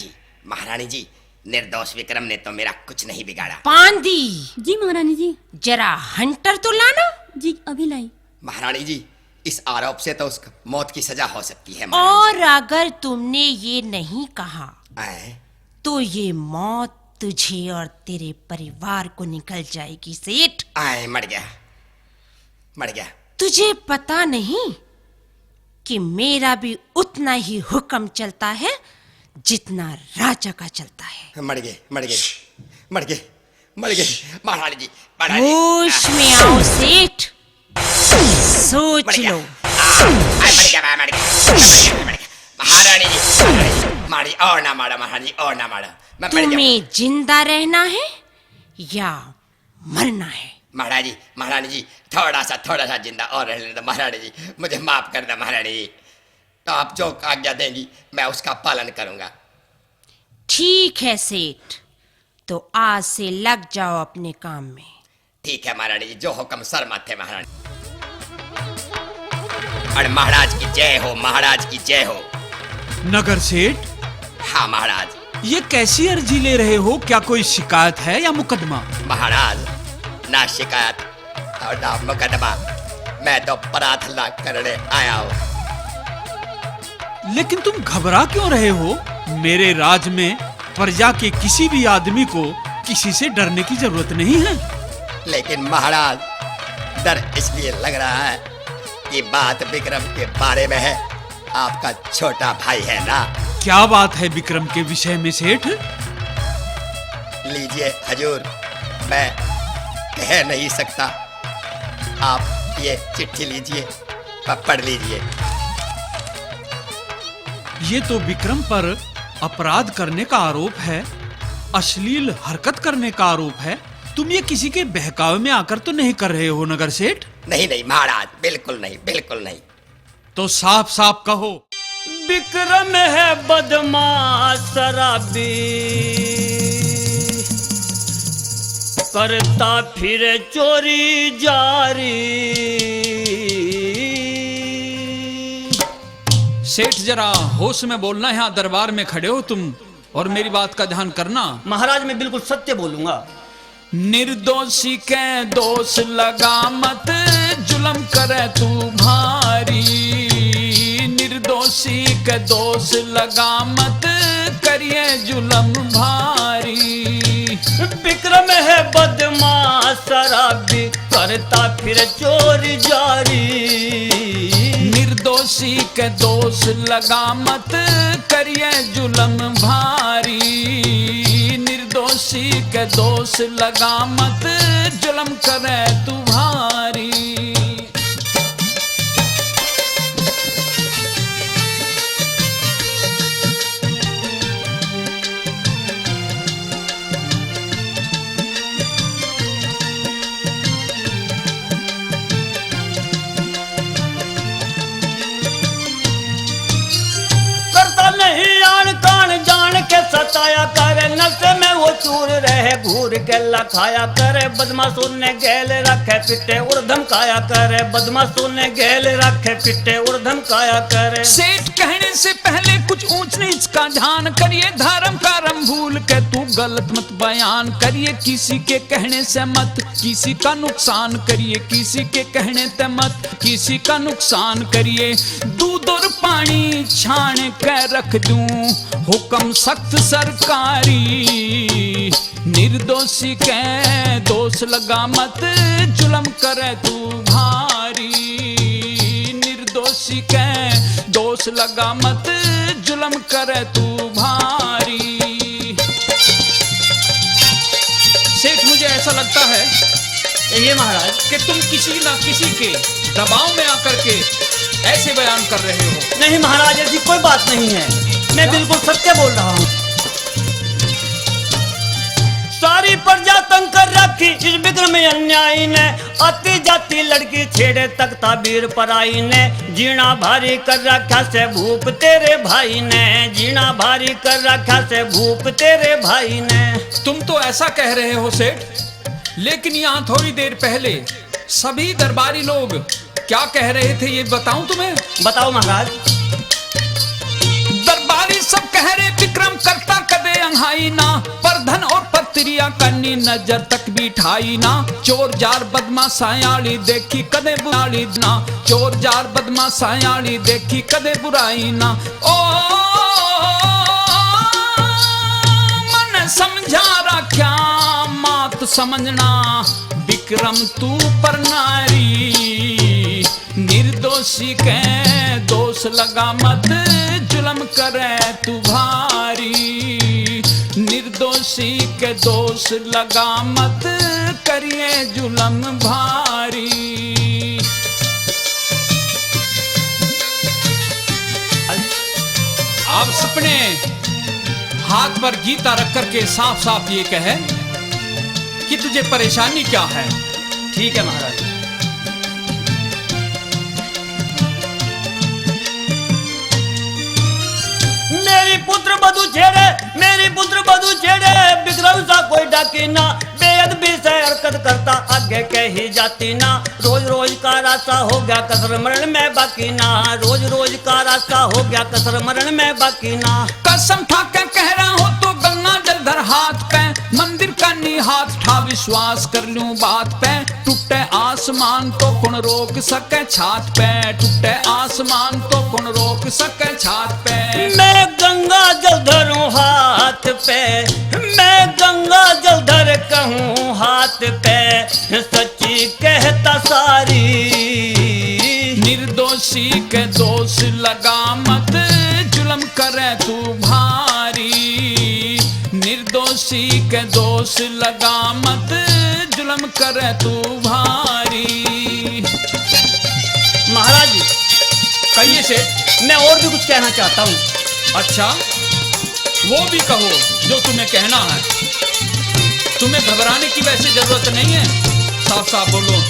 S4: जी, निर्दोष विक्रम ने तो मेरा कुछ नहीं बिगाड़ा।
S3: पांदी,
S1: जी महारानी जी।
S3: जरा हंटर तो लाना।
S1: जी अभी लाई।
S4: महारानी जी, इस आरोप से तो उसको मौत की सजा हो सकती है।
S3: और अगर तुमने ये नहीं कहा
S4: आए?
S3: तो ये मौत तुझे और तेरे परिवार को निकल जाएगी सेठ।
S4: आए, मर गया।
S3: तुझे पता नहीं कि मेरा भी उतना ही हुक्म चलता है जितना राजा का चलता है।
S4: मर गए महारानी जी।
S3: होश में आओ सेठ, सोच लो।
S4: मर गया। महारानी जी, और ना मारा महारानी, और ना मारा। मैं मर गया।
S3: तुम्हें जिंदा रहना है या मरना है?
S4: महारानी जी, थोड़ा सा जिंदा और रहने दो महारानी जी, मुझे माफ कर दो महारानी जी। तो आप जो आज्ञा देंगी मैं उसका पालन करूंगा।
S3: ठीक है सेठ, तो आज से लग जाओ अपने काम में।
S4: ठीक है महारानी जी, जो हुक्म सर माथे महारानी। और महाराज की जय हो।
S2: नगर सेठ,
S4: हाँ महाराज।
S2: ये कैसी अर्जी ले रहे हो? क्या कोई शिकायत है या मुकदमा?
S4: महाराज, ना शिकायत और ना मुकदमा, मैं तो प्रार्थना करने आया हूँ।
S2: लेकिन तुम घबरा क्यों रहे हो? मेरे राज में प्रजा के किसी भी आदमी को किसी से डरने की जरूरत नहीं है।
S4: लेकिन महाराज, डर इसलिए लग रहा है कि बात विक्रम के बारे में है। आपका छोटा भाई है ना।
S2: क्या बात है विक्रम के विषय में सेठ?
S4: लीजिए हजूर, मैं कह नहीं सकता। आप ये चिट्ठी लीजिए, पढ़ लीजिए।
S2: ये तो विक्रम पर अपराध करने का आरोप है, अश्लील हरकत करने का आरोप है। तुम ये किसी के बहकावे में आकर तो नहीं कर रहे हो नगर सेठ?
S4: नहीं महाराज, बिल्कुल नहीं।
S2: तो साफ साफ कहो।
S7: विक्रम है बदमाश शराबी, करता फिरे चोरी जारी।
S2: सेठ जरा होश में बोलना, यहाँ दरबार में खड़े हो तुम, और मेरी बात का ध्यान करना।
S7: महाराज, मैं बिल्कुल सत्य बोलूंगा।
S2: निर्दोषी के दोष लगा मत, जुल्म करे तू भारी। निर्दोषी के दोष लगा मत, करिए जुल्म भारी।
S7: विक्रम है बदमाश शराबी, करता फिर चोरी जारी।
S2: निर्दोषी के दोष लगा मत, करिए जुल्म भारी। निर्दोषी के दोष लगा मत, जुल्म करे तू भारी।
S7: सताया करे नशे में वो चूर रहे, घूर के लखाया करे। बदमाशों ने गैल रखे पिटे और धमकाया करे। बदमाशों ने गैल रखे पिटे और धमकाया करे।
S2: सेठ कहने से पहले कुछ ऊंच नीच का ध्यान करिए। धर्म कर्म भूल के तू गलत मत बयान करिए। किसी के कहने से मत किसी का नुकसान करिए। किसी के कहने से मत किसी का नुकसान करिए। दूध और पानी छान के रख दूं, हुक्म सख्त सरकारी। निर्दोषी के दोष लगा मत, जुल्म करे तू भारी। निर्दोषी के दोष लगा मत, जुल्म करे तू भारी।
S7: ये महाराज।
S2: कि तुम किसी ना किसी के दबाव में आकर के ऐसे बयान कर रहे हो।
S7: नहीं महाराज, ऐसी कोई बात नहीं है, मैं बिल्कुल सत्य बोल रहा हूँ। सारी प्रजा तंग कर रखी इस विक्रम अन्यायी ने, आती जाती लड़की छेड़े तख्ता वीर पराई ने, जीना भारी कर रखा से भूप तेरे भाई ने, जीना भारी कर रखा से भूप तेरे भाई ने।
S2: तुम तो ऐसा कह रहे हो सेठ, लेकिन यहाँ थोड़ी देर पहले सभी दरबारी लोग क्या कह रहे थे ये बताऊं तुम्हें?
S7: बताओ महाराज।
S2: दरबारी सब कह रहे विक्रम करता कदे अंहाई ना, पर धन और पत्रिया करनी नजर तक बिठाई ना, चोर जार बदमा सायाली देखी कदे बुराई ना, चोर जार बदमा सायाली देखी कदे बुराई ना। ओ मन समझा रख्या मात समझना, विक्रम तू पर नारी, निर्दोषी के दोष लगा मत, जुल्म करे तू भारी, निर्दोषी के दोष लगा मत, करिए जुल्म भारी। आप अपने हाथ पर गीता रख करके साफ साफ ये कहे कि तुझे परेशानी क्या है।
S7: ठीक है महाराज। मेरी पुत्र बधू छेड़े, मेरी पुत्र बधू छेड़े, विक्रम सा कोई डाकी ना, बेअदबी से हरकत करता आगे कही जाती ना, रोज रोज का रास्ता हो गया कसर मरण में बाकी ना, रोज रोज का रास्ता हो गया कसर मरण में बाकी ना।
S2: कसम खा के कह रहा हो तो गंगा जल धर हाथ पे, मंदिर का नी हाथ ठा विश्वास कर लूं बात पे, टूटे आसमान तो कौन रोक सके छात पे, टूटे आसमान तो कौन रोक सके छात पे।
S7: मैं गंगा जल धरूं हाथ पे, मैं गंगा जल धर कहूँ हाथ पे, सच्ची कहता सारी,
S2: निर्दोषी के दोष लगा मत, जुल्म करे तू भारी, निर्दोषी के दोष लगा मत, जुल्म करे तू भारी।
S7: महाराज
S2: कहिए से।
S7: मैं और भी कुछ कहना चाहता हूँ।
S2: अच्छा, वो भी कहो जो तुम्हें कहना है। तुम्हें घबराने की वैसे जरूरत नहीं है, साफ साफ बोलो।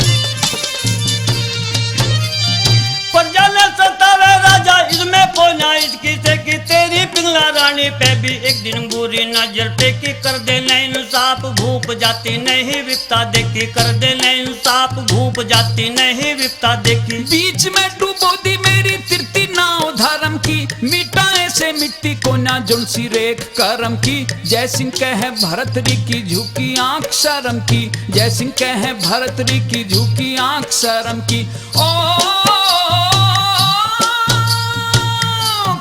S7: प्रजा ने सतावे राजा, इसमें पहुंचा इसकी से कि तेरी पिंगला रानी पे भी एक दिन बुरी नजर टेकी, कर दे न इंसाफ भूप जाती नहीं विपता देखी, कर दे न इंसाफ भूप जाती नहीं विपता देखी।
S2: बीच में डूबो दी मेरी तिरती नाव धर्म की, मिटाए से मिट्टी को ना जुलसी रेख करम की, जय सिंह कहे भरतरी की झुकी आंख शर्म की, जय सिंह कहे भरतरी की झुकी आंख शर्म की। ओ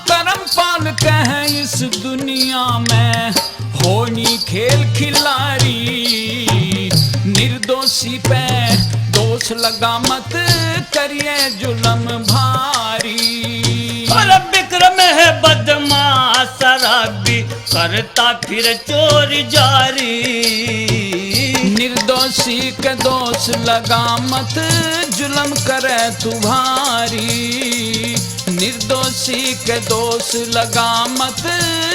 S2: करम पाल कहे इस दुनिया में होनी खेल खिलाड़ी, निर्दोषी पे दोष लगा मत, करिए जुल्म भारी।
S7: अरे विक्रम है बदमाश शराबी, करता फिर चोरी जारी,
S2: निर्दोषी के दोष लगा मत, जुल्म करे तू भारी, निर्दोषी के दोष लगा मत,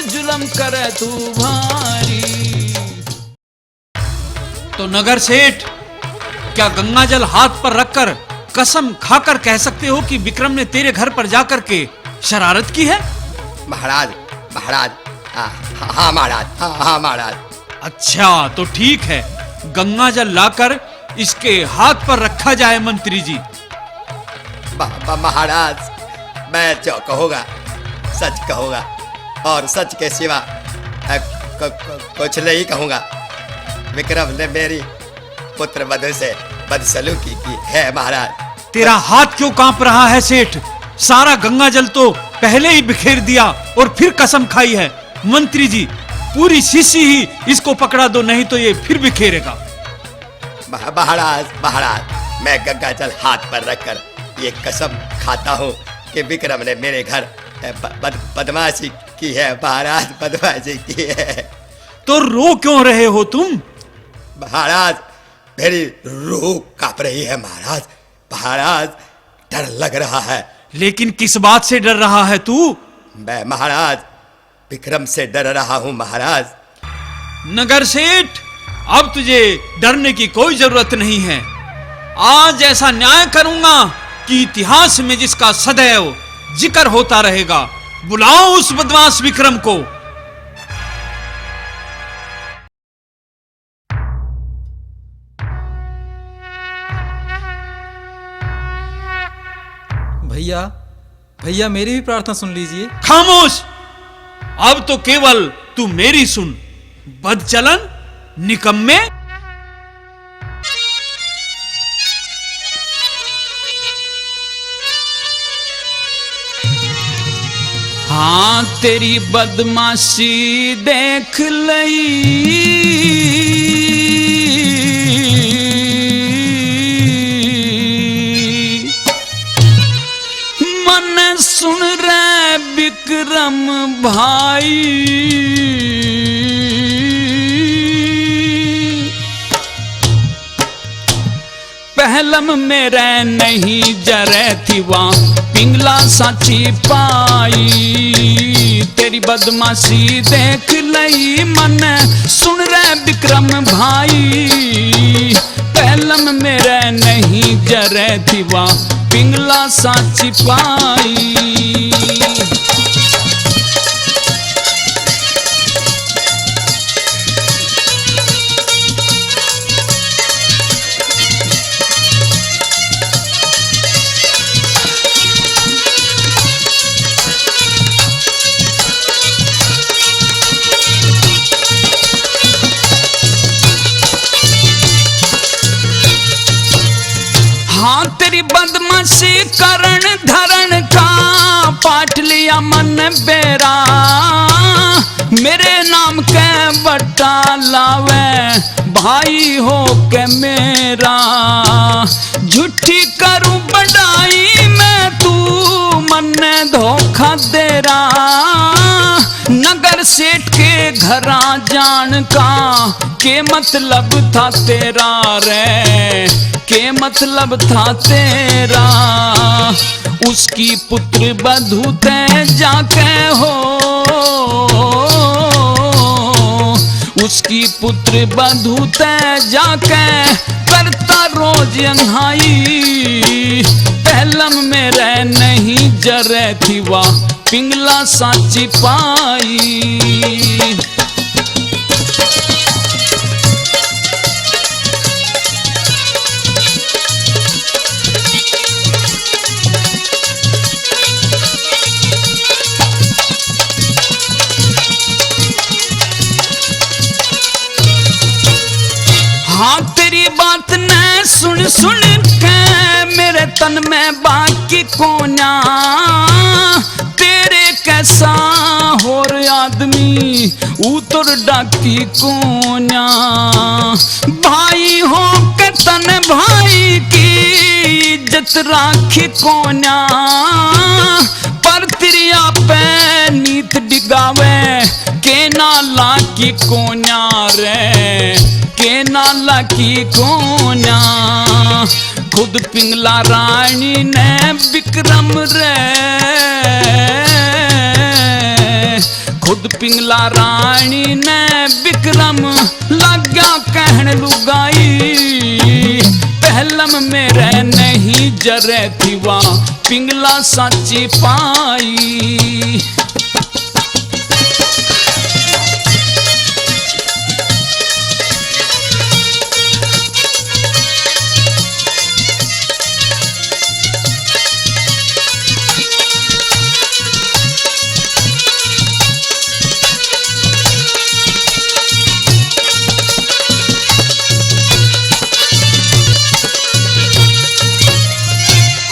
S2: जुल्म करे तू भारी। तो नगर सेठ, क्या गंगा जल हाथ पर रखकर कसम खाकर कह सकते हो कि विक्रम ने तेरे घर पर जाकर के शरारत की है?
S4: महाराज, महाराज, हाँ महाराज, हाँ महाराज।
S2: अच्छा तो ठीक है, गंगा जल लाकर इसके हाथ पर रखा जाए मंत्री जी।
S4: महाराज, मैं जो कहूँगा सच कहूँगा, और सच के सिवा कुछ नहीं कहूँगा। विक्रम ने मेरी पुत्र वधू से बदसलूकी की है महाराज।
S2: तेरा हाथ क्यों कांप रहा है सेठ? सारा गंगा जल तो पहले ही बिखेर दिया और फिर कसम खाई है। मंत्री जी, पूरी शीशी ही इसको पकड़ा दो, नहीं तो ये फिर बिखेरेगा।
S4: महाराज, महाराज, मैं गंगा जल हाथ पर रखकर ये कसम खाता हूँ कि विक्रम ने मेरे घर बदमाशी की है महाराज, बदमाशी की है।
S2: तो रो क्यों रहे हो तुम?
S4: महाराज, मेरी रूह कांप रही है महाराज। महाराज, डर लग रहा है।
S2: लेकिन किस बात से डर रहा है तू?
S4: मैं महाराज विक्रम से डर रहा हूं महाराज।
S2: नगर सेठ, अब तुझे डरने की कोई जरूरत नहीं है। आज ऐसा न्याय करूंगा कि इतिहास में जिसका सदैव जिक्र होता रहेगा। बुलाओ उस बदमाश विक्रम को।
S6: भैया, भैया मेरी भी प्रार्थना सुन लीजिए।
S2: खामोश! अब तो केवल तू मेरी सुन। बदचलन, निकम्मे। हाँ, तेरी बदमाशी देख लई, मन सुन रे विक्रम भाई। पहलम मेरे नहीं जरे थी वहां पिंगला साची पाई। तेरी बदमाशी देख लई, मन सुन रे विक्रम भाई। पहलम मेरे नहीं जरे थी वहां पिंगला साची पाई। हाँ, तेरी बदमाशी करण धरण का पाठ लिया मन बेरा। मेरे नाम के बट्टा लावे भाई हो के मेरा। झूठी करूं बढ़ाई मैं, तू मन धोखा दे रहा। नगर सेठ के घरा जान का के मतलब था तेरा रे, के मतलब था तेरा। उसकी पुत्र बधू ते जाके हो, उसकी पुत्र बधू ते जाके करता रोज अंघाई। पहलम मेरे नहीं जरे थी वाह पिंगला साची पाई। हाँ, तेरी बात न सुन सुन के मेरे तन में बाकी कोना। तेरे कैसा हो रे आदमी उतर डाकी कोना। भाई हो के तन भाई की इज्जत राखी कोना। पर तिरिया पे नीत डिगावे के नाला की कोना रे, के नाला की कोना। खुद पिंगला रानी ने विक्रम रे, खुद पिंगला रानी ने विक्रम लगा कहन लुगाई। पहलम मेरे नहीं जरे थी वहां पिंगला साची पाई।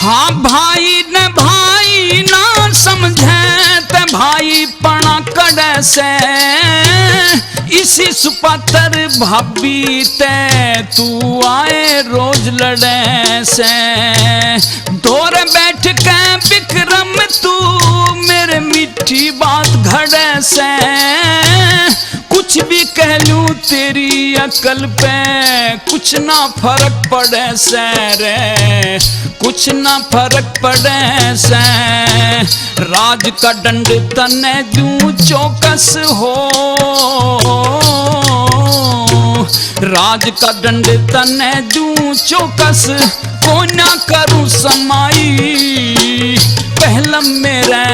S2: हाँ, भाई ने भाई ना समझे ते भाई पना कड़े से। इसी सुपातर भाभी ते तू आए रोज लड़े से। दूर बैठ के विक्रम तू मेरे मीठी बात घड़े से। कुछ भी कह लूं तेरी अकल पे कुछ ना फर्क पड़े सैरे, कुछ ना फर्क पड़े से। राज का दंड तने दूं चौकस हो, राज का दंड तने दूं चौकस, को ना करूं समाई। पहलम मेरे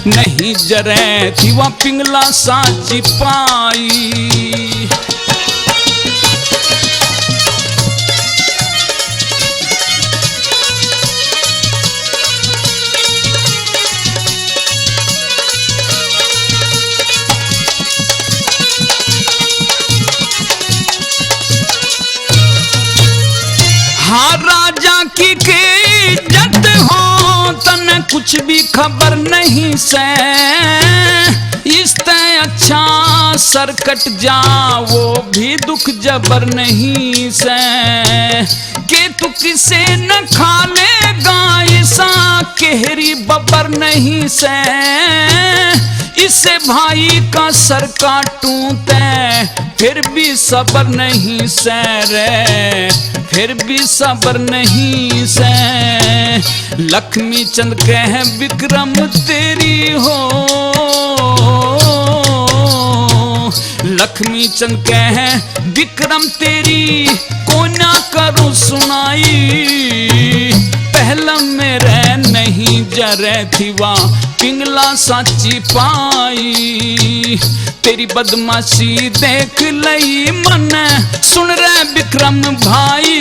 S2: नहीं जरे थी वह पिंगला साची पाई। हाँ राजा की इज्जत हो तने कुछ भी खबर नहीं से, इसते अच्छा सर कट जा वो भी दुख जबर नहीं से। के तू किसे न खा लेगा ऐसा केहरी बबर नहीं से, इसे भाई का सर काटूं ते फिर भी सबर नहीं से रे, फिर भी सबर नहीं से। लक्ष्मी चंद कह विक्रम तेरी हो, लक्ष्मी चंद कह विक्रम तेरी, को ना करूं सुनाई। पहला मेरे नहीं जरे थी वह पिंगला साची पाई। तेरी बदमाशी देख लई मन सुन रे विक्रम भाई।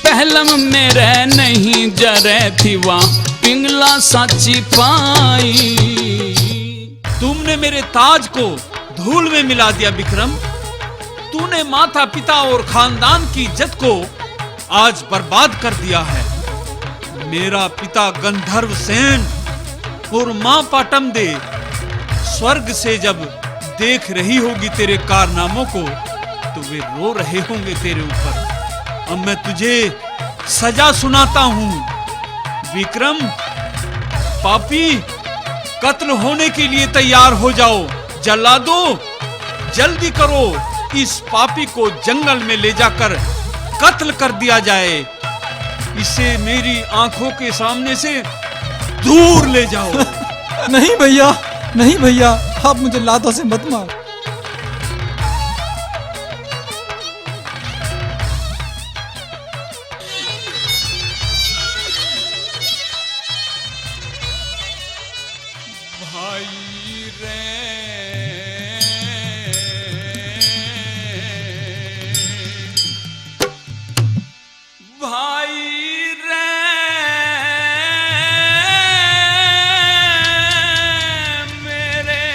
S2: पहलम मेरे नहीं जरे थी वह पिंगला साची पाई।
S8: तुमने मेरे ताज को धूल में मिला दिया विक्रम। तूने माता पिता और खानदान की इज्जत को आज बर्बाद कर दिया है। मेरा पिता गंधर्व सेन और मां पाटम दे स्वर्ग से जब देख रही होगी तेरे कारनामों को तो वे रो रहे होंगे तेरे ऊपर। अब मैं तुझे सजा सुनाता हूं विक्रम। पापी कत्ल होने के लिए तैयार हो जाओ। जल्लादो जल्दी करो, इस पापी को जंगल में ले जाकर कत्ल कर दिया जाए। इसे मेरी आंखों के सामने से दूर ले जाओ।
S6: नहीं भैया, नहीं भैया, आप मुझे लातों से मत मार।
S2: भाई रे भाई रे मेरे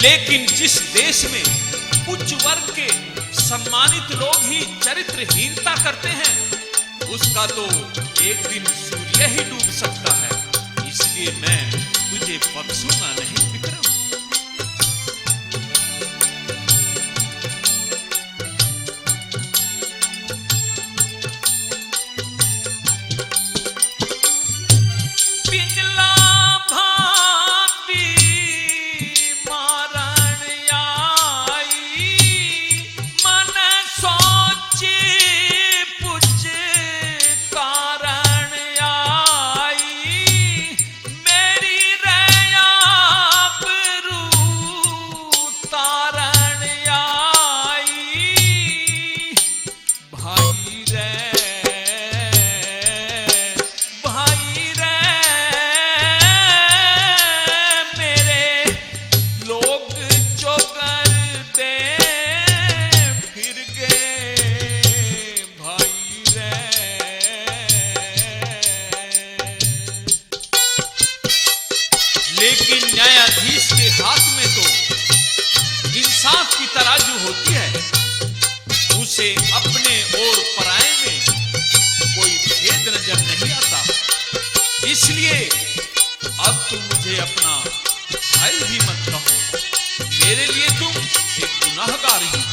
S8: लेकिन जिस देश में उच्च वर्ग के सम्मानित लोग ही चरित्रहीनता करते हैं, उसका तो एक दिन सूर्य ही डूब सकता है। इसलिए मैं तुझे बख्शूंगा नहीं विक्रम। लेकिन न्यायाधीश के हाथ में तो इंसाफ की तराजू होती है। उसे अपने और पराये में कोई भेद नजर नहीं आता। इसलिए अब तुम मुझे अपना भाई भी मत कहो। मेरे लिए तुम एक गुनाहगार ही हो।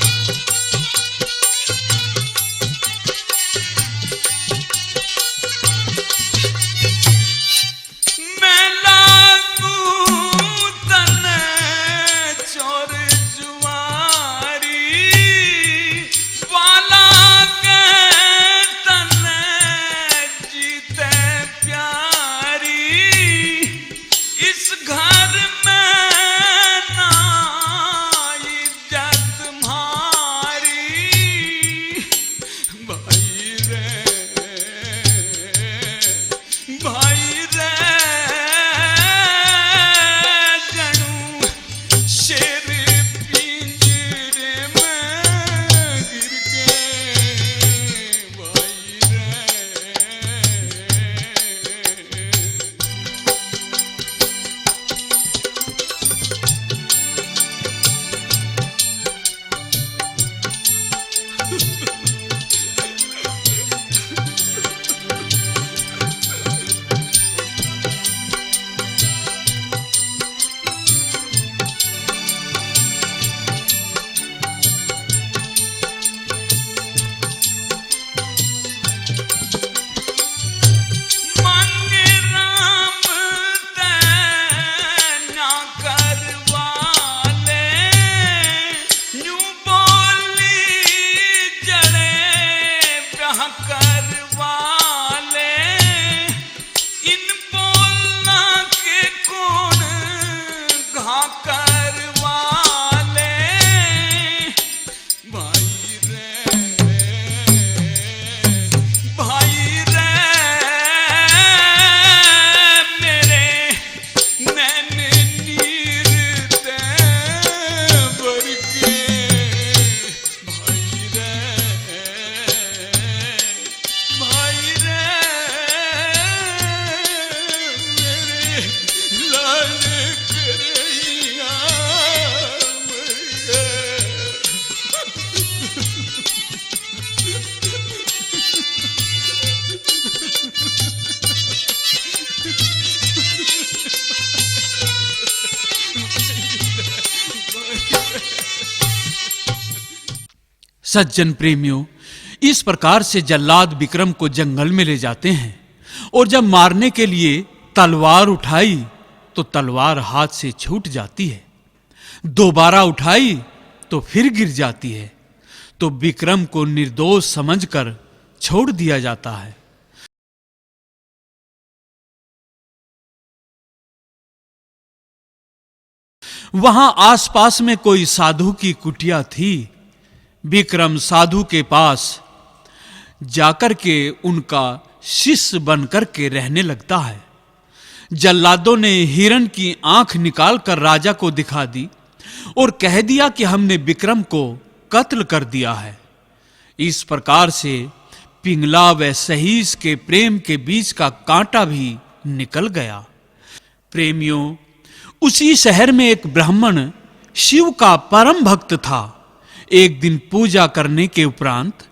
S2: सज्जन प्रेमियों, इस प्रकार से जल्लाद विक्रम को जंगल में ले जाते हैं और जब मारने के लिए तलवार उठाई तो तलवार हाथ से छूट जाती है। दोबारा उठाई तो फिर गिर जाती है, तो विक्रम को निर्दोष समझकर छोड़ दिया जाता है। वहां आसपास में कोई साधु की कुटिया थी। विक्रम साधु के पास जाकर के उनका शिष्य बनकर के रहने लगता है। जल्लादों ने हिरण की आंख निकालकर राजा को दिखा दी और कह दिया कि हमने विक्रम को कत्ल कर दिया है। इस प्रकार से पिंगला व सहीस के प्रेम के बीच का कांटा भी निकल गया। प्रेमियों, उसी शहर में एक ब्राह्मण शिव का परम भक्त था। एक दिन पूजा करने के उपरांत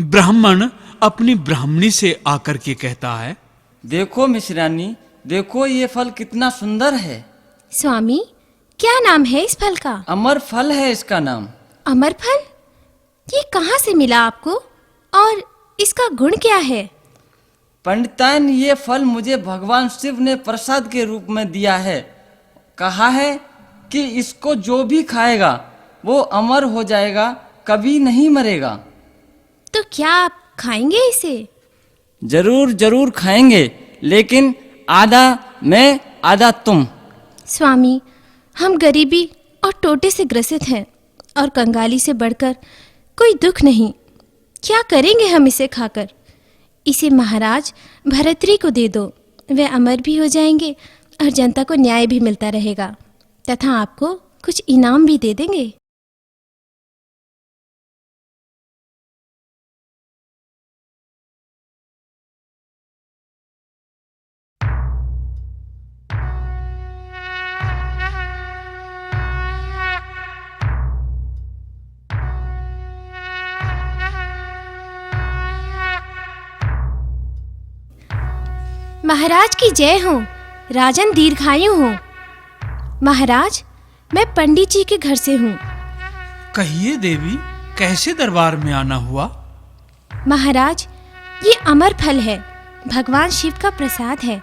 S2: ब्राह्मण अपनी ब्राह्मणी से आकर के कहता है,
S9: देखो मिश्रानी, देखो ये फल कितना सुंदर है।
S10: स्वामी, क्या नाम है इस फल का?
S9: अमर फल है इसका नाम।
S10: अमर फल? ये कहाँ से मिला आपको और इसका गुण क्या है?
S9: पंडिताइन, ये फल मुझे भगवान शिव ने प्रसाद के रूप में दिया है। कहा है कि इसको जो भी खाएगा वो अमर हो जाएगा, कभी नहीं मरेगा।
S10: तो क्या आप खाएंगे इसे?
S9: जरूर जरूर खाएंगे, लेकिन आधा मैं आधा तुम।
S10: स्वामी, हम गरीबी और टोटे से ग्रसित हैं और कंगाली से बढ़कर कोई दुख नहीं। क्या करेंगे हम इसे खाकर? इसे महाराज भरतरी को दे दो, वे अमर भी हो जाएंगे और जनता को न्याय भी मिलता रहेगा तथा आपको कुछ इनाम भी दे देंगे। महाराज की जय हो, राजन दीर्घायु हो। महाराज, मैं पंडित जी के घर से हूँ।
S2: कहिए देवी, कैसे दरबार में आना हुआ?
S10: महाराज, ये अमर फल है, भगवान शिव का प्रसाद है।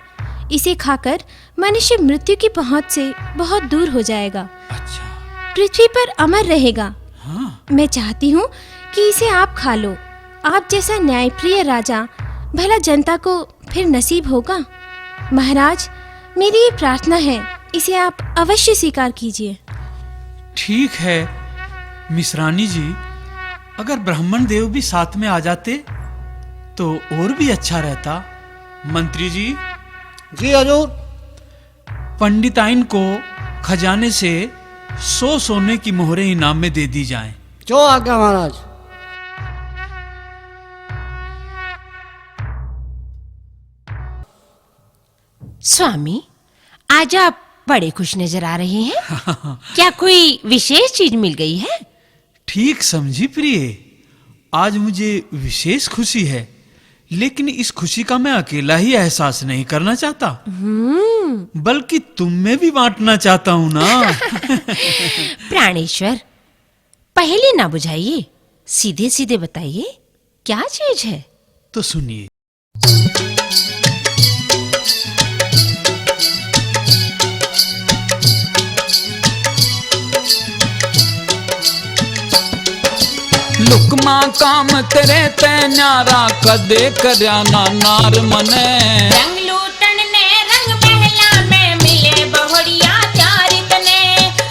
S10: इसे खाकर मनुष्य मृत्यु की पहुंच से बहुत दूर हो जाएगा।
S2: अच्छा।
S10: पृथ्वी पर अमर रहेगा।
S2: हाँ।
S10: मैं चाहती हूँ कि इसे आप खा लो। आप जैसा न्यायप्रिय राजा भला जनता को फिर नसीब होगा। महाराज, मेरी ये प्रार्थना है, इसे आप अवश्य स्वीकार कीजिए।
S2: ठीक है मिश्रानी जी, अगर ब्राह्मण देव भी साथ में आ जाते तो और भी अच्छा रहता। मंत्री जी।
S11: जी हजूर।
S2: पंडिताइन को खजाने से 100 सोने की मोहरें इनाम में दे दी जाएं।
S11: जो आज्ञा महाराज।
S3: स्वामी, आज आप बड़े खुश नजर आ रहे हैं। क्या कोई विशेष चीज मिल गई है?
S2: ठीक समझी प्रिय, आज मुझे विशेष खुशी है, लेकिन इस खुशी का मैं अकेला ही एहसास नहीं करना चाहता, बल्कि तुम में भी बांटना चाहता हूं ना।
S3: प्राणेश्वर, पहले ना बुझाइए, सीधे सीधे बताइए क्या चीज है।
S2: तो सुनिए। लुकमा काम तेरे ते न्यारा कदे करया ना नार मने।
S5: रंग लूटन ने रंग महला में मिले बहुड़िया चार तने।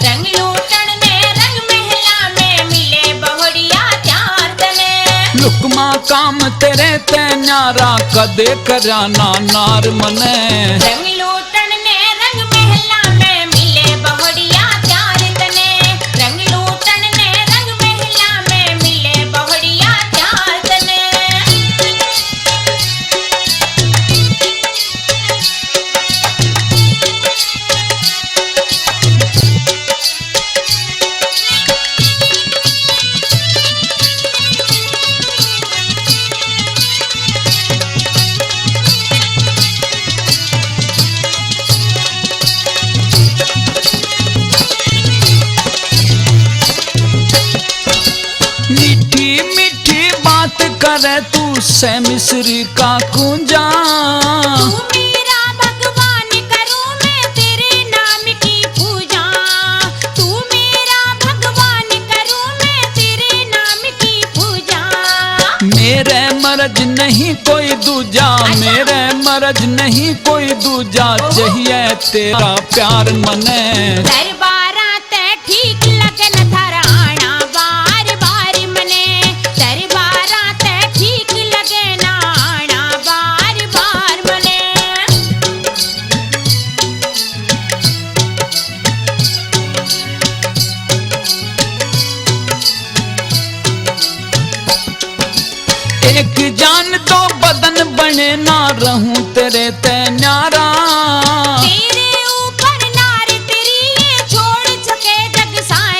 S5: रंग लूटन ने रंग महला में मिले बहुड़िया चार तने।
S2: लुकमा काम तेरे ते न्यारा कदे करया ना नार मने।
S5: रंग लूटन ने रंग महला में मिले बहुड़िया चार तने। रंग लूटन ने रंग महला में मिले बहुड़िया चार तने।
S2: मीठी मीठी बात करे तू से मिश्री का कुंजा।
S5: तू मेरा भगवान करूं मैं तेरे नाम की पूजा। तू मेरा भगवान करूं मैं तेरे नाम की पूजा।
S2: मेरे मरज नहीं कोई दूजा, मेरे मरज नहीं कोई दूजा, चाहिए तेरा प्यार मने।
S5: दरबारा ते ठीक लगन थराना बार बार मने। दरबारा ते ठीक लगे नाना बार बार मने।
S2: एक जान दो बदन बने ना रहूं तेरे ते न्यारा।
S5: तेरे ऊपर नार तेरी ये छोड़ सके जग सारा।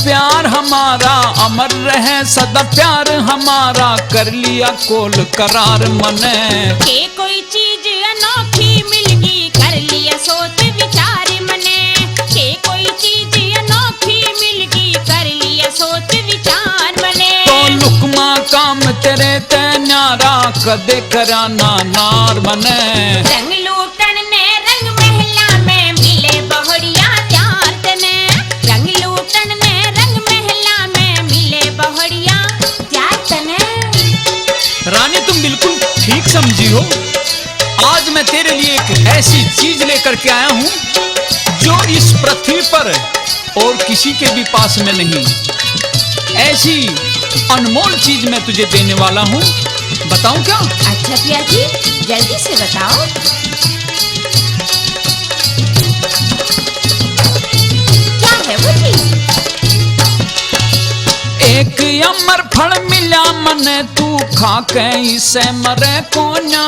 S8: प्यार हमारा, अमर रहे सदा प्यार हमारा, कर लिया कोल करार मने।
S5: के कोई चीज अनोखी मिलगी, कर लिया सोच विचार मने। के कोई चीज अनोखी मिलगी, कर लिया सोच विचार मने।
S8: तो लुकमा काम तेरे ते न्यारा, कदे कराना नार मने।
S5: रंग लूटन ने रंग महला में मिले बहुड़िया त्यार तने। रंग लूटन ने रंग महला में मिले बहुड़िया त्यार तने।
S2: रानी तुम बिल्कुल ठीक समझी हो। आज मैं तेरे लिए एक ऐसी चीज लेकर के आया हूँ जो इस पृथ्वी पर और किसी के भी पास में नहीं। ऐसी अनमोल चीज मैं तुझे देने वाला हूँ। बताऊं क्या?
S3: अच्छा पिया जी, जल्दी से बताओ। क्या है वो चीज?
S8: एक अमर फल मिला मने, तू खा के इसे मरे कोन्या।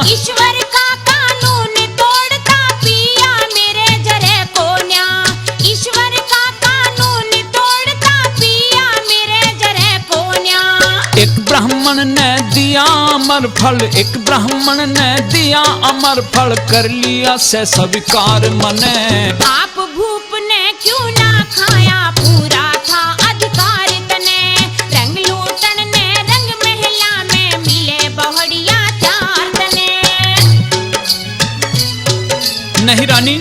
S5: ईश्वर का कानून तोड़ता पिया मेरे जरे कोन्या। ईश्वर का कानून तोड़ता पिया मेरे जरे कोन्या।
S8: एक ब्राह्मण ने दिया अमर फल, एक ब्राह्मण ने दिया अमर फल, कर लिया से स्वीकार मने।
S5: आप भूप ने क्यों ना खाया, पूरा था अधिकार तने। रंग लूटन ने रंग महला में मिले बहुड़िया चार तने।
S2: नहीं रानी,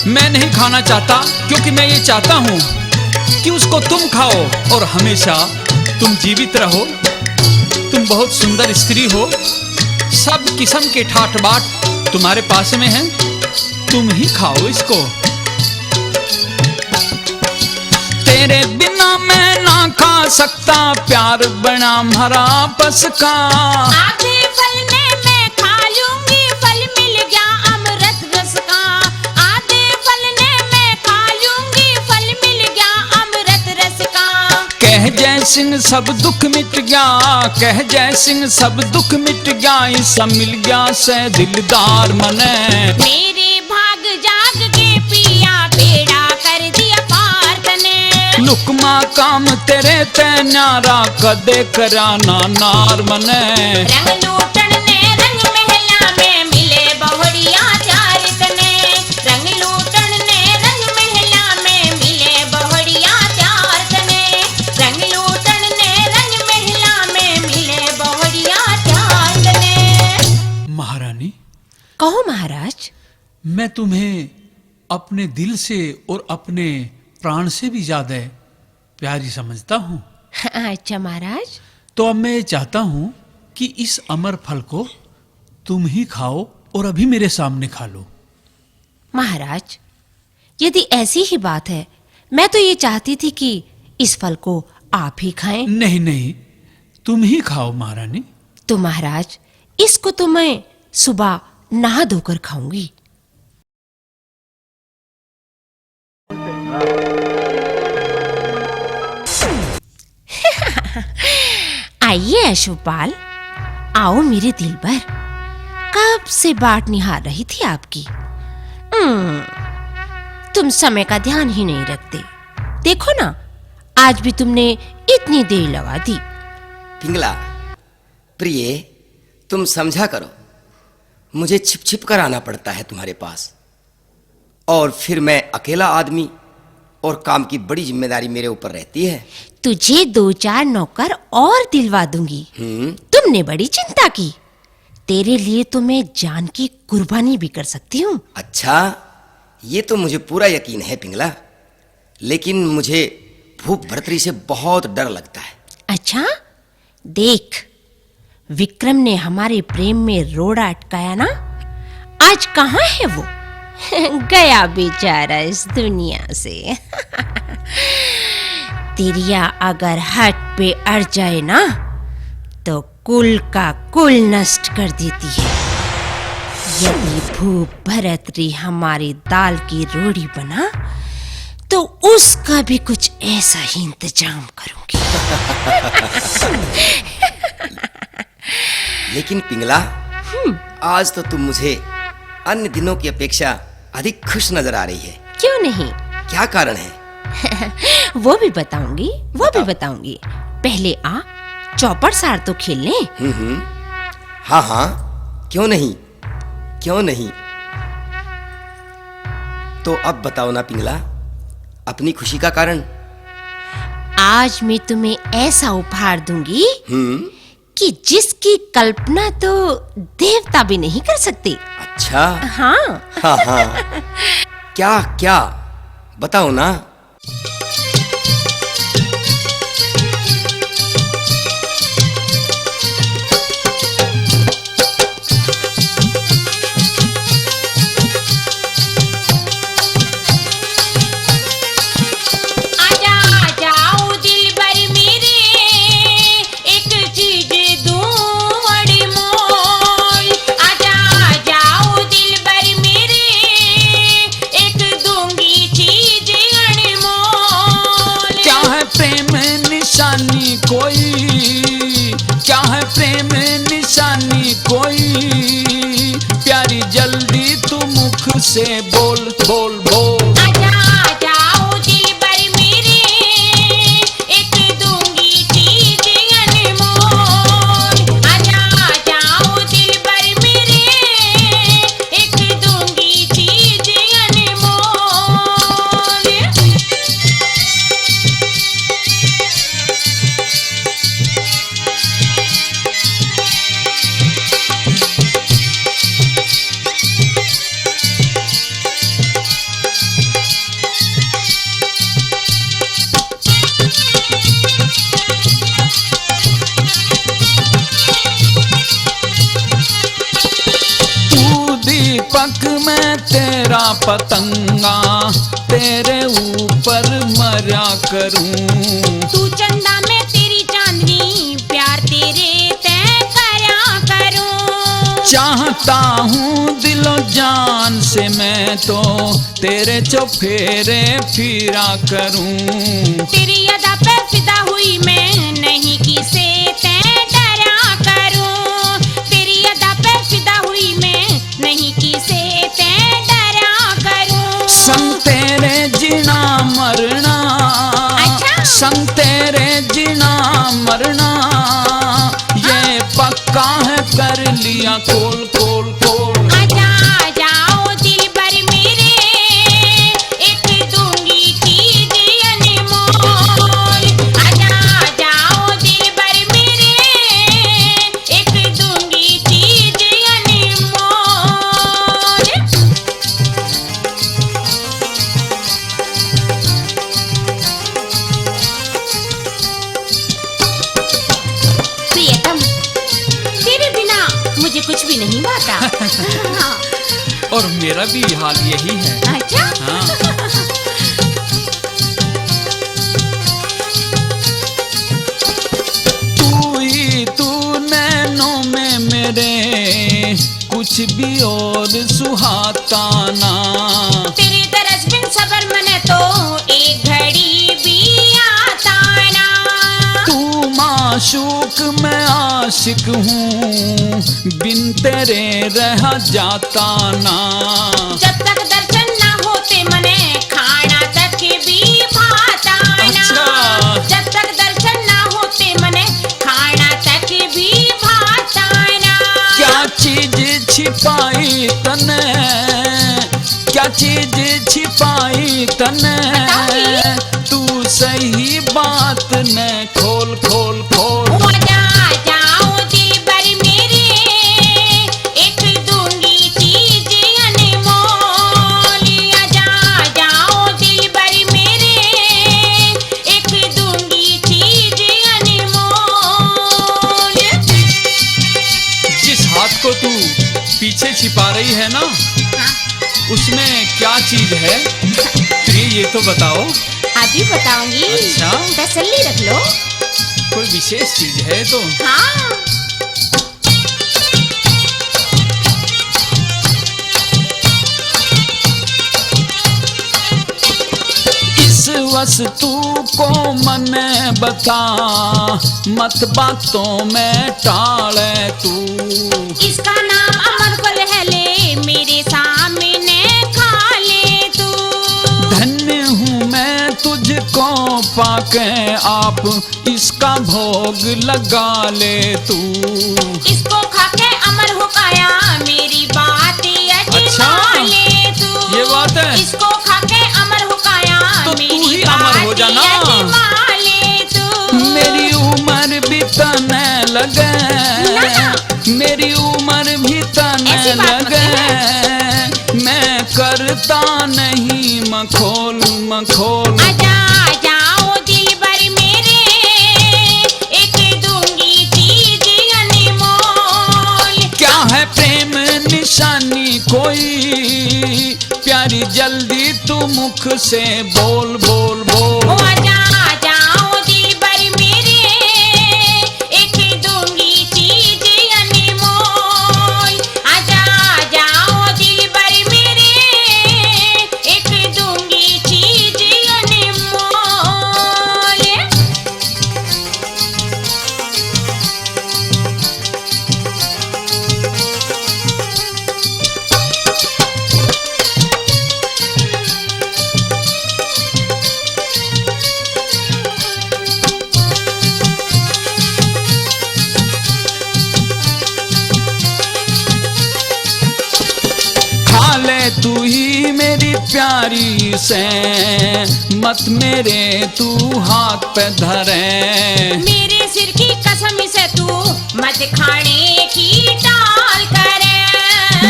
S2: मैं नहीं खाना चाहता, क्योंकि मैं ये चाहता हूँ कि उसको तुम खाओ और हमेशा तुम जीवित रहो। तुम बहुत सुंदर स्त्री हो, सब किस्म के ठाट बाट तुम्हारे पास में हैं। तुम ही खाओ इसको।
S8: तेरे बिना मैं ना खा सकता, प्यार बना हमारा आपस का।
S5: आधे फल में मैं खा लूंगी, फल मिल गया अमृत रस का। आधे फल में मैं खा लूंगी, फल मिल गया अमृत रस का।
S8: कह जय सिंह सब दुख मिट गया, कह जय सिंह सब दुख मिट गया, ऐसा मिल गया से दिलदार मने।
S5: मेरे भाग जाग के पिया बेड़ा कर दिया पार तने।
S8: लुकमा काम तेरे ते न्यारा, कदे कराना नार मने।
S5: रंग लूटन ने रंग महला में मिले बहुड़िया चार तने। रंग लूटन ने रंग महला में मिले बहुड़िया चार तने। रंग लूटन ने रंग महला में मिले बहुड़िया चार तने।
S2: महारानी,
S3: कहो महाराज।
S2: मैं तुम्हें अपने दिल से और अपने प्राण से भी ज्यादा प्यारी समझता हूँ।
S3: अच्छा महाराज।
S2: तो अब मैं ये चाहता हूँ कि इस अमर फल को तुम ही खाओ और अभी मेरे सामने खा लो।
S3: महाराज, यदि ऐसी ही बात है, मैं तो ये चाहती थी कि इस फल को आप ही खाएं।
S2: नहीं नहीं, तुम ही खाओ महारानी।
S3: तो महाराज, इसको तो मैं सुबह नहा धोकर खाऊंगी। आइए अशोकपाल, आओ मेरे दिलबर। कब से बाट निहार रही थी आपकी। तुम समय का ध्यान ही नहीं रखते। देखो ना, आज भी तुमने इतनी देर लगा दी।
S4: पिंगला, प्रिय, तुम समझा करो, मुझे छिप छिप कर आना पड़ता है तुम्हारे पास, और फिर मैं अकेला आदमी और काम की बड़ी जिम्मेदारी मेरे ऊपर रहती है।
S3: तुझे 2-4 नौकर और दिलवा दूंगी। तुमने बड़ी चिंता की। तेरे लिए तो मैं जान की कुर्बानी भी कर सकती हूँ।
S4: अच्छा, ये तो मुझे पूरा यकीन है पिंगला, लेकिन मुझे भूख भर्तरी से बहुत डर लगता है।
S3: अच्छा, देख, विक्रम ने हमारे प्रेम में रोड़ा अटकाया ना, आज कहाँ है वो? गया बेचारा इस दुनिया से। तिरिया अगर हट पे अड़ जाए ना, तो कुल का कुल नष्ट कर देती है। यदि भूप भरतरी हमारी दाल की रोटी बना, तो उसका भी कुछ ऐसा ही इंतजाम करूंगी।
S4: लेकिन पिंगला, आज तो तुम मुझे अन्य दिनों की अपेक्षा अधिक खुश नजर आ रही है।
S3: क्यों नहीं?
S4: क्या कारण है?
S3: वो भी बताऊंगी, वो भी बताऊंगी। पहले आ चौपड़ सार तो खेल लें।
S4: हाँ हाँ, क्यों नहीं, क्यों नहीं। तो अब बताओ ना पिंगला, अपनी खुशी का कारण।
S3: आज मैं तुम्हें ऐसा उपहार दूंगी कि जिसकी कल्पना तो देवता भी नहीं कर सकते।
S4: अच्छा।
S3: हाँ।
S4: हाँ हाँ, क्या क्या बताओ ना।
S8: क्या है प्रेम निशानी कोई, प्यारी जल्दी तू मुख से बोल बोल बोल।
S5: आजा जाओ दिलबर मेरे, एक दूंगी चीज अनमोल। आजा जाओ दिलबर मेरे, एक दूंगी चीज अनमोल।
S8: दीपक में तेरा पतंगा, तेरे ऊपर मरा करूं।
S5: तू चंदा में तेरी चांदनी, प्यार तेरे तय करा करूं।
S8: चाहता हूँ दिलो जान से मैं तो तेरे चौफेरे फिरा करूं।
S5: तेरी अदा पे फिदा हुई मैं, नहीं किसे तय डरा करूं। तेरी अदा पे फिदा हुई मैं, नहीं किसे तय डरा करूं।
S8: संग तेरे जीना मरना,
S5: अच्छा?
S8: संग तेरे जीना मरना, ये पक्का है कर लिया कोल कोल कोल।
S5: आजा जाओ दिलबर मेरे, एक दूंगी चीज अनमोल। आजा जाओ दिलबर मेरे, एक दूंगी चीज अनमोल। प्रियतम, तेरे बिना मुझे कुछ भी नहीं भाता। हाँ।
S8: और मेरा भी हाल यही है।
S5: अच्छा?
S8: हाँ। तू ही तू नैनों में मेरे, कुछ भी और सुहाता ना।
S5: तेरे दरस बिन सबर मने तो एक घड़ी भी आता ना।
S8: तू माशूक मैं आशिक हूँ, बिन तेरे रह जाता ना।
S5: जब तक दर्शन ना होते मने, खाना तक भी भाता ना।
S8: अच्छा।
S5: जब तक दर्शन ना होते मने, खाना तक भी भाता ना।
S8: क्या चीज छिपाई तने, क्या चीज छिपाई तने, तू सही बात ने खोल खोल खोल।
S5: आजा जाओ दिलबर मेरे, एक दूंगी चीज अनमोल। आजा जाओ दिलबर मेरे, एक दूंगी चीज अनमोल।
S8: जिस हाथ को तू पीछे छिपा रही है ना, उसमें क्या चीज है प्रिय, ये तो बताओ।
S5: अभी बताऊंगी।
S8: अच्छा?
S5: तसल्ली रख लो।
S8: कोई विशेष चीज है तो।
S5: हाँ।
S8: इस वस्तु को मने बता, मत बातों में टाले तू।
S5: इसका नाम अमर फल है, ले मेरे सामने खा ले तू।
S8: धन्य हूँ मैं तुझको इसको पाके आप इसका भोग लगा ले तू।
S5: इसको खाके अमर हो काया मेरी बात
S8: अच्छा,
S5: ले तू।
S8: ये बात है।
S5: इसको खाके अमर हो काया
S8: तो तू
S5: मेरी
S8: ही अमर हो जाना।
S5: ले तू।
S8: मेरी उम्र भी तने लगे, मेरी उम्र भी तने
S5: ऐसी बात मत
S8: लगे, मैं करता नहीं मखोल मखोल।
S5: आजा जाओ दिलबर मेरे, एक दूंगी चीज अनमोल।
S8: क्या है प्रेम निशानी कोई, प्यारी जल्दी तू मुख से बोल बोल बोल।
S5: ओ आजा जाओ दिलबर मेरे, एक दूंगी चीज अनमोल। आजा जाओ दिलबर मेरे, एक दूंगी चीज अनमोल।
S8: खा ले तू ही मेरी प्यारी से, मत मेरे तू हाथ पे धरे।
S5: मेरे सिर की कसम से तू मत खाने की टाल करे।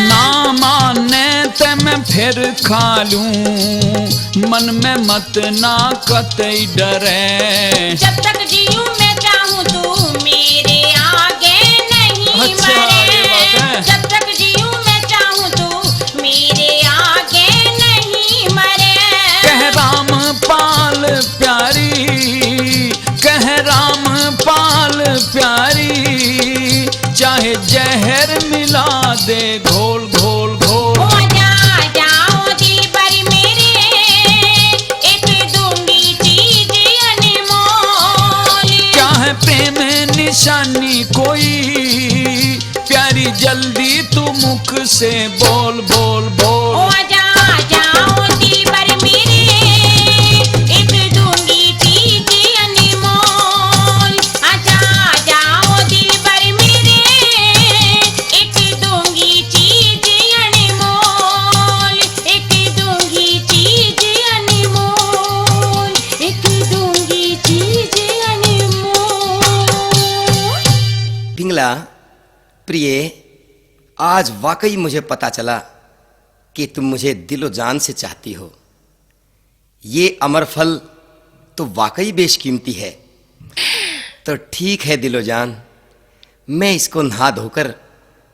S8: ना माने ते मैं फिर खा लूं, मन में मत ना कतई डरे।
S5: जब तक जीऊं मैं चाहूं तू मेरे आगे नहीं
S8: अच्छा, ये बात
S5: मरे।
S8: है।
S5: जब तक जीऊं मैं चाहूं तू मेरे आगे नहीं मरे।
S8: कह राम पाल प्यारी, कह राम पाल प्यारी, चाहे जहर मिला दे घोल घोल घोल।
S5: ओ आजा जाओ दिलबर मेरे, एक दूंगी चीज अनमोल।
S8: क्या है प्रेम निशानी कोई, प्यारी जल्दी तू मुख से बोल बोल
S5: ओ
S8: बोल।
S5: आजा जाओ दिलबर मेरे, एक दूंगी चीज अनमोल। आजा जाओ दिलबर मेरे, एक दूंगी चीज अनमोल। एक दूंगी चीज अनमोल। एक दूंगी चीज अनमोल।
S4: पिंगला प्रिय, आज वाकई मुझे पता चला कि तुम मुझे दिलो जान से चाहती हो। ये अमर फल तो वाकई बेशकीमती है। तो ठीक है दिलो जान, मैं इसको नहा धोकर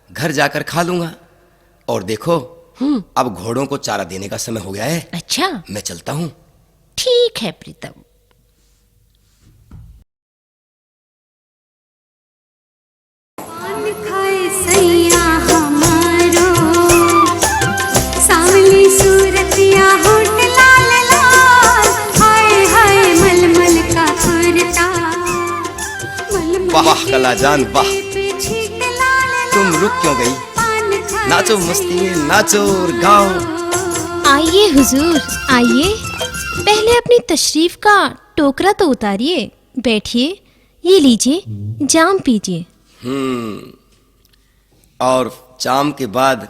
S4: घर जाकर खा लूंगा। और देखो, अब घोड़ों को चारा देने का समय हो गया है।
S3: अच्छा,
S4: मैं चलता हूं।
S3: ठीक है प्रीतम।
S12: पान खाए सैया हमारो, सांवली सूरतिया होठ लाल लाल, हाय हाय मलमल का कुर्ता, मलमल
S4: वाह
S12: के
S4: कलाजान वाह,
S12: पे छींट लाल लाल,
S4: तुम रुक क्यों गई?
S12: पान खाए
S4: नाचो मस्ती में, नाचो और गाओ।
S10: आइए हुजूर, आइए। पहले अपनी तशरीफ का टोकरा तो उतारिए, बैठिए, ये लीजिए, जाम पीजिए।
S4: और जाम के बाद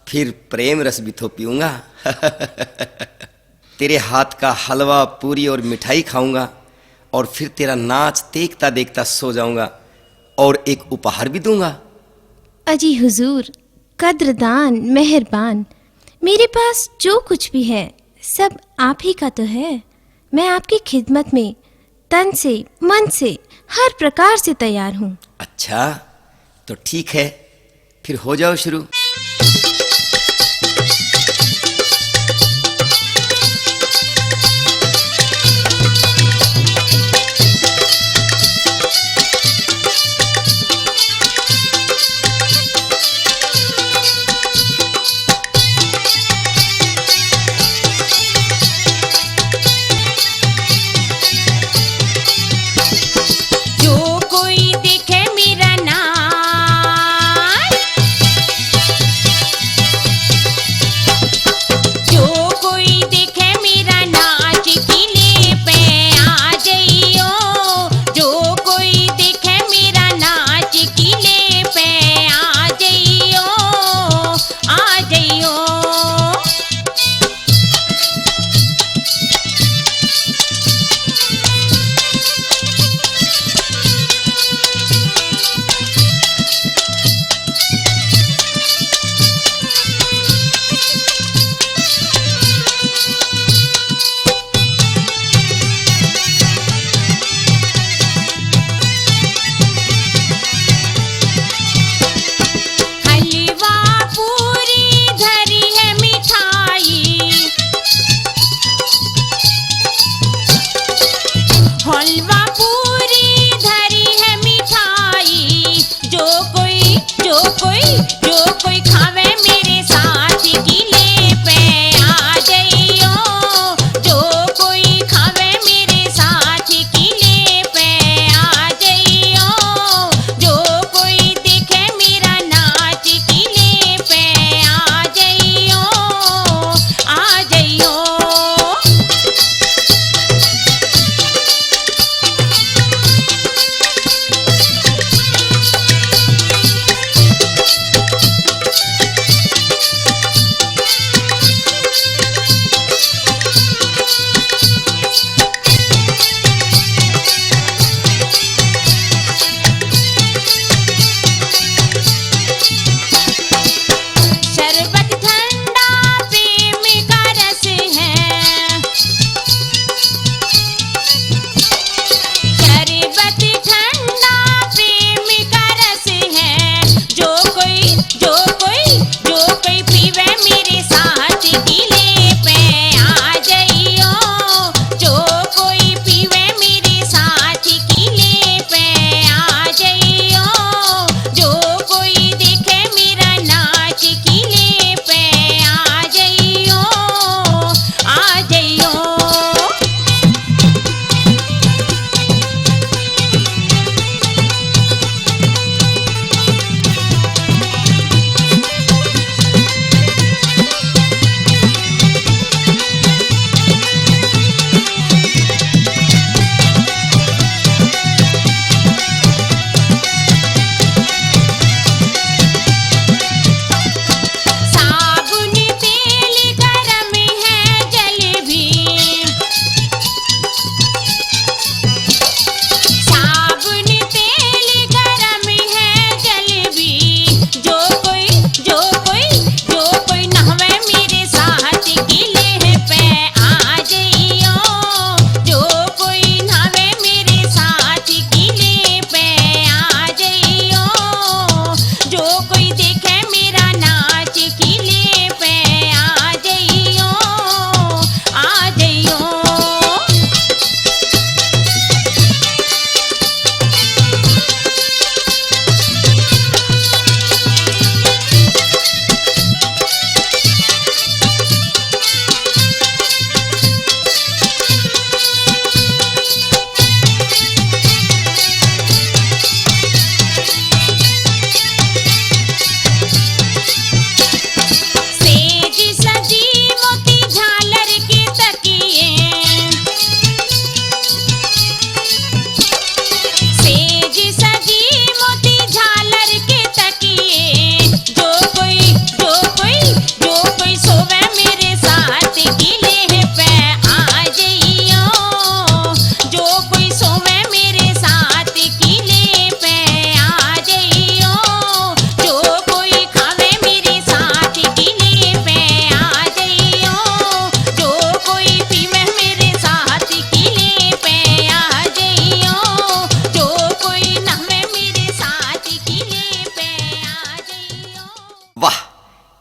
S4: फिर प्रेम रस भी तो पीऊंगा। तेरे हाथ का हलवा, पूरी और मिठाई खाऊंगा, और फिर तेरा नाच देखता देखता सो जाऊंगा, और एक उपहार भी दूंगा।
S10: अजी हुजूर, कद्रदान मेहरबान, मेरे पास जो कुछ भी है सब आप ही का तो है। मैं आपकी खिदमत में तन से मन से हर प्रकार से तैयार हूँ।
S4: अच्छा, तो ठीक है, फिर हो जाओ शुरू।
S5: जो कोई देखे मेरा नाच,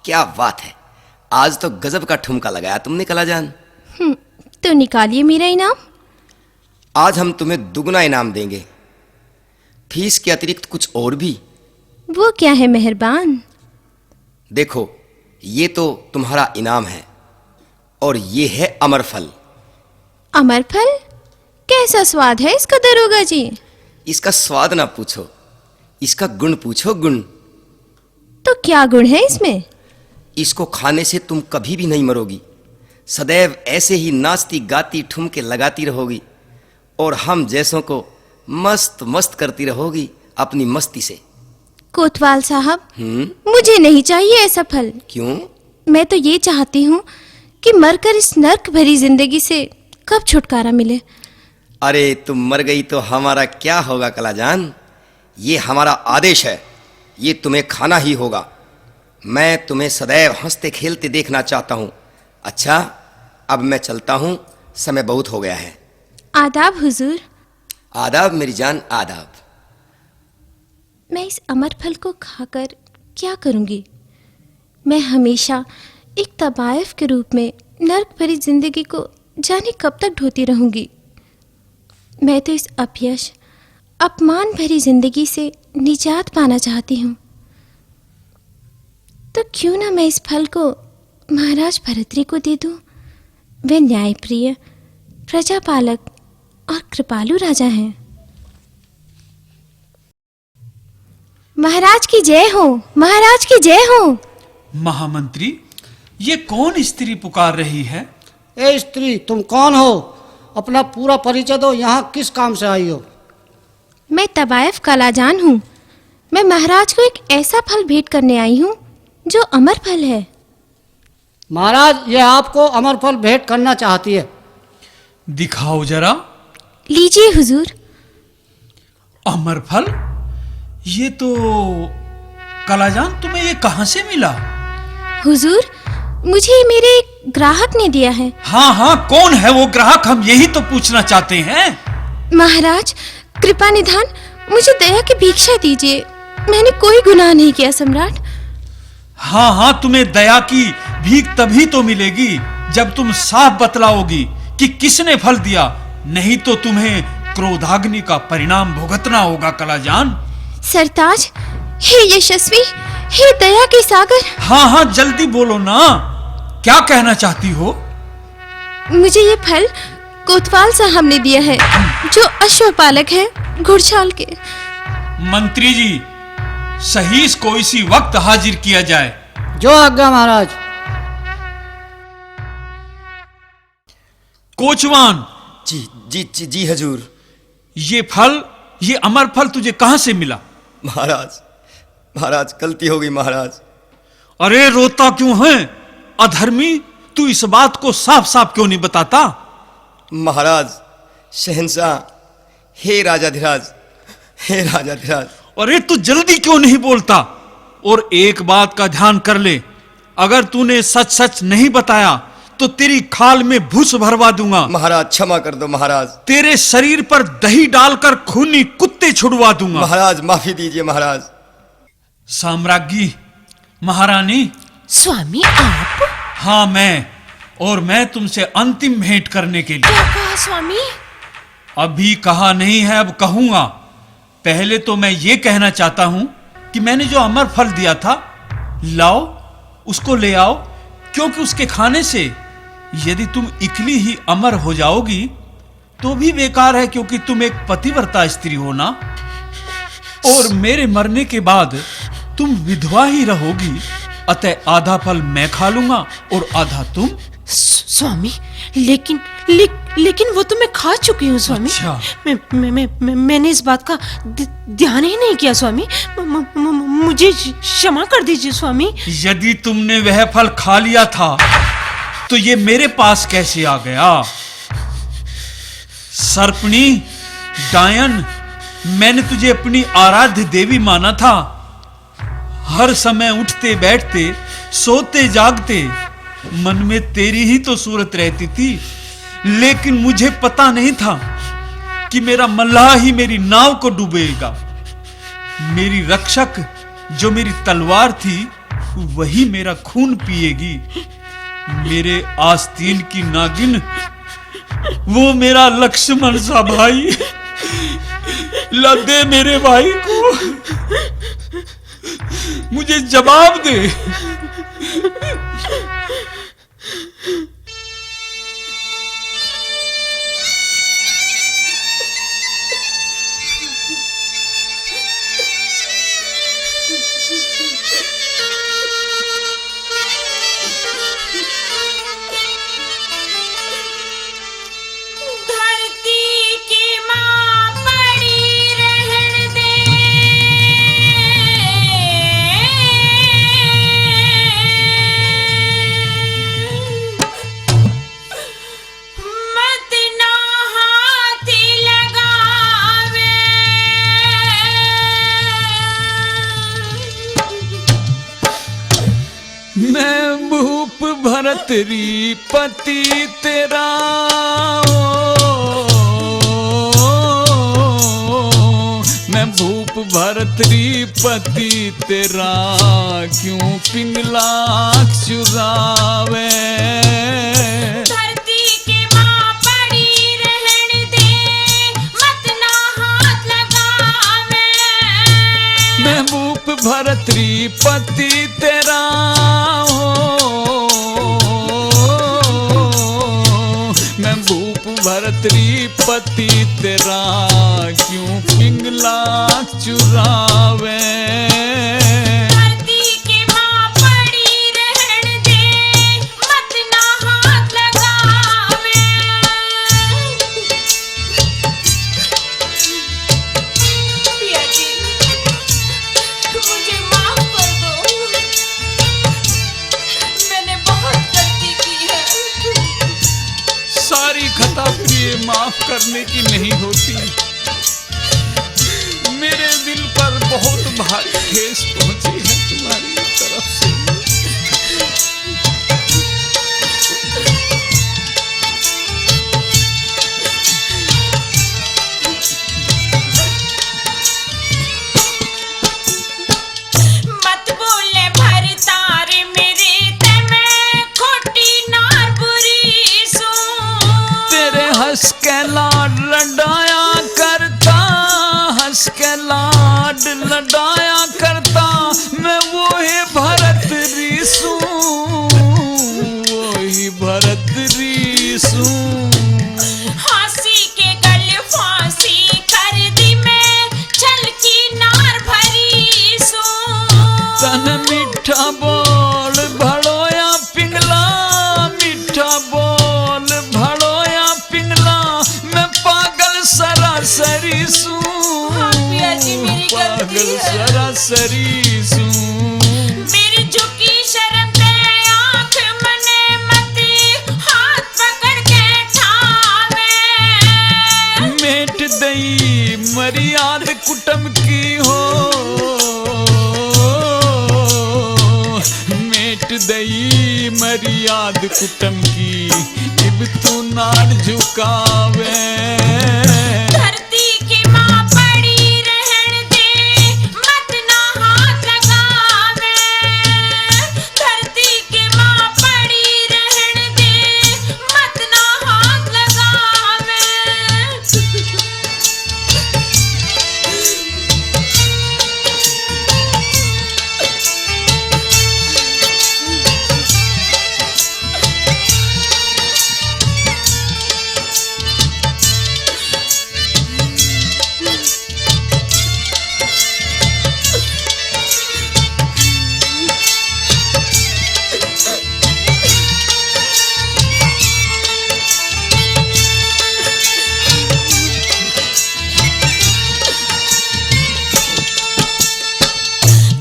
S4: क्या बात है, आज तो गजब का ठुमका लगाया तुमने कलाजान।
S10: तो निकालिए मेरा इनाम।
S4: आज हम तुम्हें दुगना इनाम देंगे, फीस के अतिरिक्त कुछ और भी।
S10: वो क्या है मेहरबान?
S4: देखो, ये तो तुम्हारा इनाम है और ये है अमर फल।
S10: अमर फल? कैसा स्वाद है इसका दरोगा जी?
S4: इसका स्वाद ना पूछो, इसका गुण पूछो, गुण।
S10: तो क्या गुण है इसमें?
S4: इसको खाने से तुम कभी भी नहीं मरोगी, सदैव ऐसे ही नाचती गाती ठुमके लगाती रहोगी और हम जैसों को मस्त मस्त करती रहोगी अपनी मस्ती से।
S10: कोतवाल साहब, मुझे नहीं चाहिए ऐसा फल।
S4: क्यों?
S10: मैं तो ये चाहती हूँ कि मरकर इस नर्क भरी जिंदगी से कब छुटकारा मिले।
S4: अरे तुम मर गई तो हमारा क्या होगा कलाजान, ये हमारा आदेश है, ये तुम्हें खाना ही होगा। मैं तुम्हें सदैव हंसते खेलते देखना चाहता हूँ। अच्छा, अब मैं चलता हूँ, समय बहुत हो गया है।
S10: आदाब हुजूर।
S4: आदाब मेरी जान, आदाब।
S10: मैं इस अमर फल को खाकर क्या करूँगी? मैं हमेशा एक तबायफ के रूप में नर्क भरी जिंदगी को जाने कब तक ढोती रहूंगी। मैं तो इस अपयश अपमान भरी जिंदगी से निजात पाना चाहती हूँ। तो क्यों ना मैं इस फल को महाराज भरतरी को दे दूं? वे न्यायप्रिय, प्रजापालक और कृपालु राजा हैं। महाराज की जय हो, महाराज की जय हो।
S2: महामंत्री, ये कौन स्त्री पुकार रही है?
S11: ए स्त्री, तुम कौन हो? अपना पूरा परिचय दो, यहाँ किस काम से आई हो?
S10: मैं तबायफ कलाजान हूँ। मैं महाराज को एक ऐसा फल भेंट करने आई हूँ जो अमर फल है।
S11: महाराज, ये आपको अमर फल भेंट करना चाहती है।
S2: दिखाओ जरा।
S10: लीजिए हुजूर।
S2: अमर फल? ये तो कलाजान, तुम्हें ये कहां से मिला?
S10: हुजूर, मुझे मेरे एक ग्राहक ने दिया है।
S2: हाँ हाँ, कौन है वो ग्राहक, हम यही तो पूछना चाहते हैं।
S10: महाराज, कृपा निधान, मुझे दया की भिक्षा दीजिए। मैंने कोई गुनाह नहीं किया सम्राट।
S2: हाँ हाँ, तुम्हें दया की भीख तभी तो मिलेगी जब तुम साफ बतलाओगी कि किसने फल दिया, नहीं तो तुम्हें क्रोधाग्नि का परिणाम भुगतना होगा कलाजान।
S10: सरताज, हे यशस्वी, हे दया के सागर।
S2: हाँ हाँ, जल्दी बोलो ना, क्या कहना चाहती हो?
S10: मुझे ये फल कोतवाल साहब ने दिया है, जो अश्वपालक है घुड़चाल के।
S2: मंत्री जी, सहीस को इसी वक्त हाजिर किया जाए।
S11: जो आज्ञा महाराज।
S2: कोचवान।
S4: जी जी जी जी हजूर।
S2: ये फल, ये अमर फल तुझे कहां से मिला?
S4: महाराज, महाराज गलती हो गई महाराज।
S2: अरे रोता क्यों है अधर्मी, तू इस बात को साफ साफ क्यों नहीं बताता?
S4: महाराज, शहंशाह, हे राजाधिराज, हे राजाधिराज।
S2: अरे तू जल्दी क्यों नहीं बोलता? और एक बात का ध्यान कर ले, अगर तूने सच सच नहीं बताया तो तेरी खाल में भूस भरवा दूंगा।
S4: महाराज क्षमा कर दो महाराज।
S2: तेरे शरीर पर दही डालकर खूनी कुत्ते छुड़वा दूंगा।
S4: महाराज माफी दीजिए महाराज।
S2: साम्राज्ञी, महारानी।
S3: स्वामी आप?
S2: हाँ मैं, और मैं तुमसे अंतिम भेंट करने के लिए।
S3: क्या कहा स्वामी?
S2: अभी कहा नहीं है, अब कहूंगा। पहले तो मैं ये कहना चाहता हूं कि मैंने जो अमर फल दिया था, लाओ उसको ले आओ, क्योंकि उसके खाने से यदि तुम इकली ही अमर हो जाओगी तो भी बेकार है, क्योंकि तुम एक पतिव्रता स्त्री हो ना, और मेरे मरने के बाद तुम विधवा ही रहोगी। अतः आधा फल मैं खा लूंगा और आधा तुम।
S3: स्वामी, लेकिन वो तो मैं खा चुकी हूँ स्वामी।
S2: अच्छा।
S3: मैंने इस बात का ध्यान ही नहीं किया स्वामी। मुझे क्षमा कर दीजिए स्वामी।
S2: यदि तुमने वह फल खा लिया था तो ये मेरे पास कैसे आ गया? सर्पणी, डायन, मैंने तुझे अपनी आराध्य देवी माना था। हर समय उठते बैठते, सोते जागते मन में तेरी ही तो सूरत रहती थी, लेकिन मुझे पता नहीं था कि मेरा मल्लाह ही मेरी नाव को डुबेगा। मेरी रक्षक जो मेरी तलवार थी वही मेरा खून पिएगी। मेरे आस्तीन की नागिन, वो मेरा लक्ष्मण सा भाई, ला दे मेरे भाई को, मुझे जवाब दे।
S5: धरती की माँ पड़ी रहने दे, मत ना हाथ लगावे।
S8: मैं भूप भरतरी पति तेरा, मैं भूप भरतरी पति तेरा, क्यों पिंगला चुरावे।
S5: धरती की माँ पड़ी रहने दे, मत ना हाथ लगावे।
S8: मैं भूप भरतरी पति तेरा, मैं भूप भरतरी पति तेरा, क्यों पिंगला चुरावे।
S5: धरती की माँ पड़ी रहने दे, मत ना हाथ लगावे। पिया जी, मुझे माफ कर दो, मैंने बहुत गलती की है।
S8: सारी खता प्रिय माफ करने की नहीं होती। मेरे दिल पर बहुत भारी ठेस पहुंची है तुम्हारी तरफ से।
S5: मत बोले भरतार मेरे ते मैं खोटी नार बुरी सू।
S8: तेरे हंस के लाड लडाया करता, हंस के लाड लडाया करता, मैं वो ही भरत रीसू, वही भरत रीसू।
S5: फांसी के गल फांसी कर दी मैं, छल की नार भरी सू।
S8: तन मीठा बोल भड़ोया पिंगला, मीठा बोल भड़ोया पिंगला, मैं पागल सरासरी सू,
S5: पिया जी, मेरी गलती
S8: पागल
S5: है।
S8: सरासरी सू।
S5: मेरी झुकी शर्म ते आँख मने मती, हाथ पकड़ के ठावे।
S8: मेट दई मर्याद कुटुम की हो, मेट दई मर्याद कुटुम की, इब तू नाड़ झुकावे।
S5: धरती की माँ पड़ी रहने दे, मत ना हाथ लगावे। धरती की माँ पड़ी रहने दे, मत ना हाथ लगावे।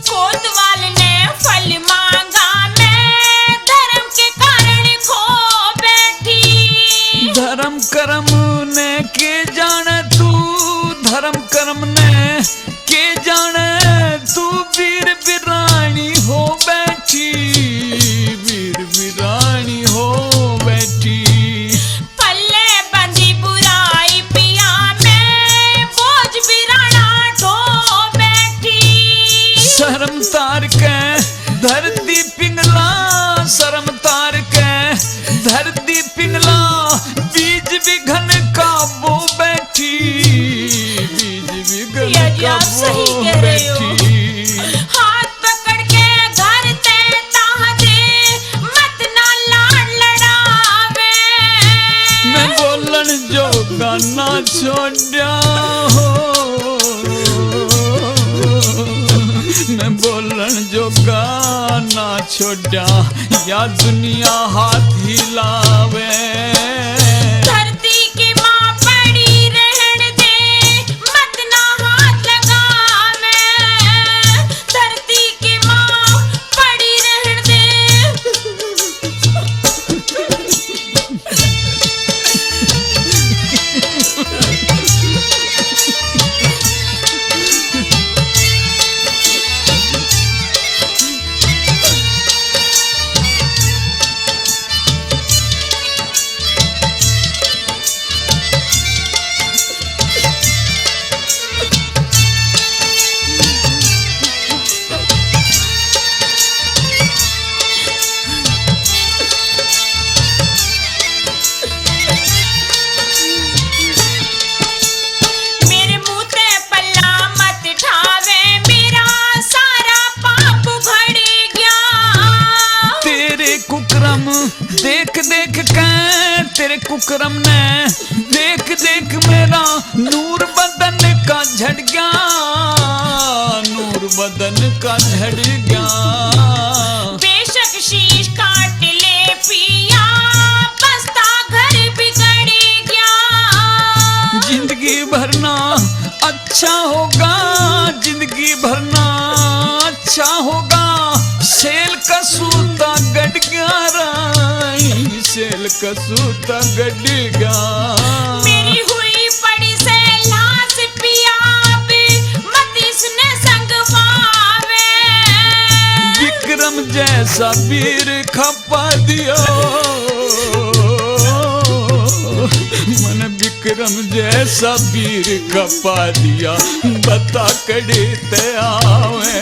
S5: कोतवाल ने फल मांगा, मैं धर्म के कारण खो बैठी।
S8: धर्म कर्म ने के जाने तू, धर्म कर्म ने के जाने तू, वीर वीरानी हो बैठी, वीर वीरानी हो बैठी।
S5: पल्ले बंधी बुराई पिया मैं, बोझ बिराना ढो बैठी।
S8: शर्म तार के धरती
S5: आप सही कह रहे हो। हाथ पकड़ के घर ते ताजे मत ना लाड़ लड़ावे।
S8: मैं बोलन जो गाना छोड़ा हो, मैं बोलन जो गाना छोड़ा या दुनिया हाथ हिलावे।
S5: धरती की माँ पड़ी रहन दे मत ना हाथ लगावे। धरती की माँ पड़ी रहन दे। मेरे मुँह ते पल्ला मत ठावे, मेरा सारा पाप उघड़ गया।
S8: तेरे कुकरम देख देख के, तेरे कुकरम ने देख देख मेरा नूर बदन का झड़ गया, नूर बदन का झड़ गया।
S5: बेशक शीश काट ले पिया, बसता घर बिगड़ गया।
S8: जिंदगी भरना अच्छा होगा, जिंदगी भरना अच्छा होगा। सेल का सूता गड़ गया राई, सेल का सूता गड़ गया।
S5: मेरी हुई पड़ी से लाश पिया, मत इसने संगवावे।
S8: विक्रम जैसा वीर खपा दियो, मन विक्रम जैसा वीर खपा दिया। बता कड़े ते आवे।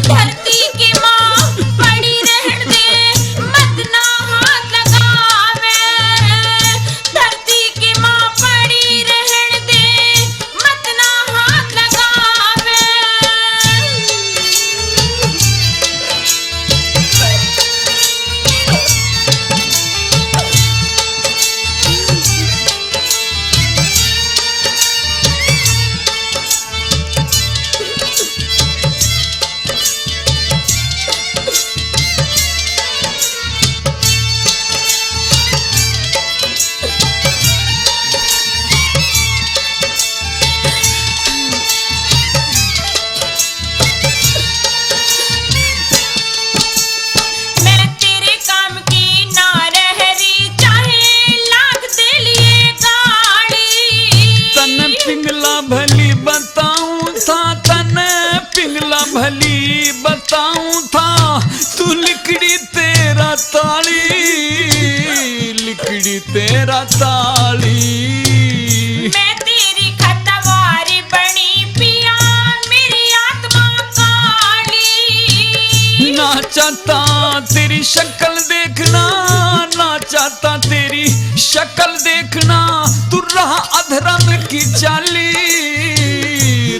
S5: धरती की माँ पड़ी रहन दे मत ना हाथ लगावे। धरती की माँ पड़ी रहन दे मत ना हाथ लगावे। मैं तेरे काम की ना रह रही, चाहे लाख दे लिए गाड़ी।
S8: तन पिंगला भली बताऊं था, तन पिंगला भली बताऊं था। तू लिकड़ी तेरा ताली, लिकड़ी तेरा ताली।
S5: मैं तेरी खतवारी बनी पिया, मेरी आत्मा काली।
S8: ना चाहता तेरी शक्ल देखना, ना चाहता तेरी शक्ल देखना। तू रहा अधर्म की चाली,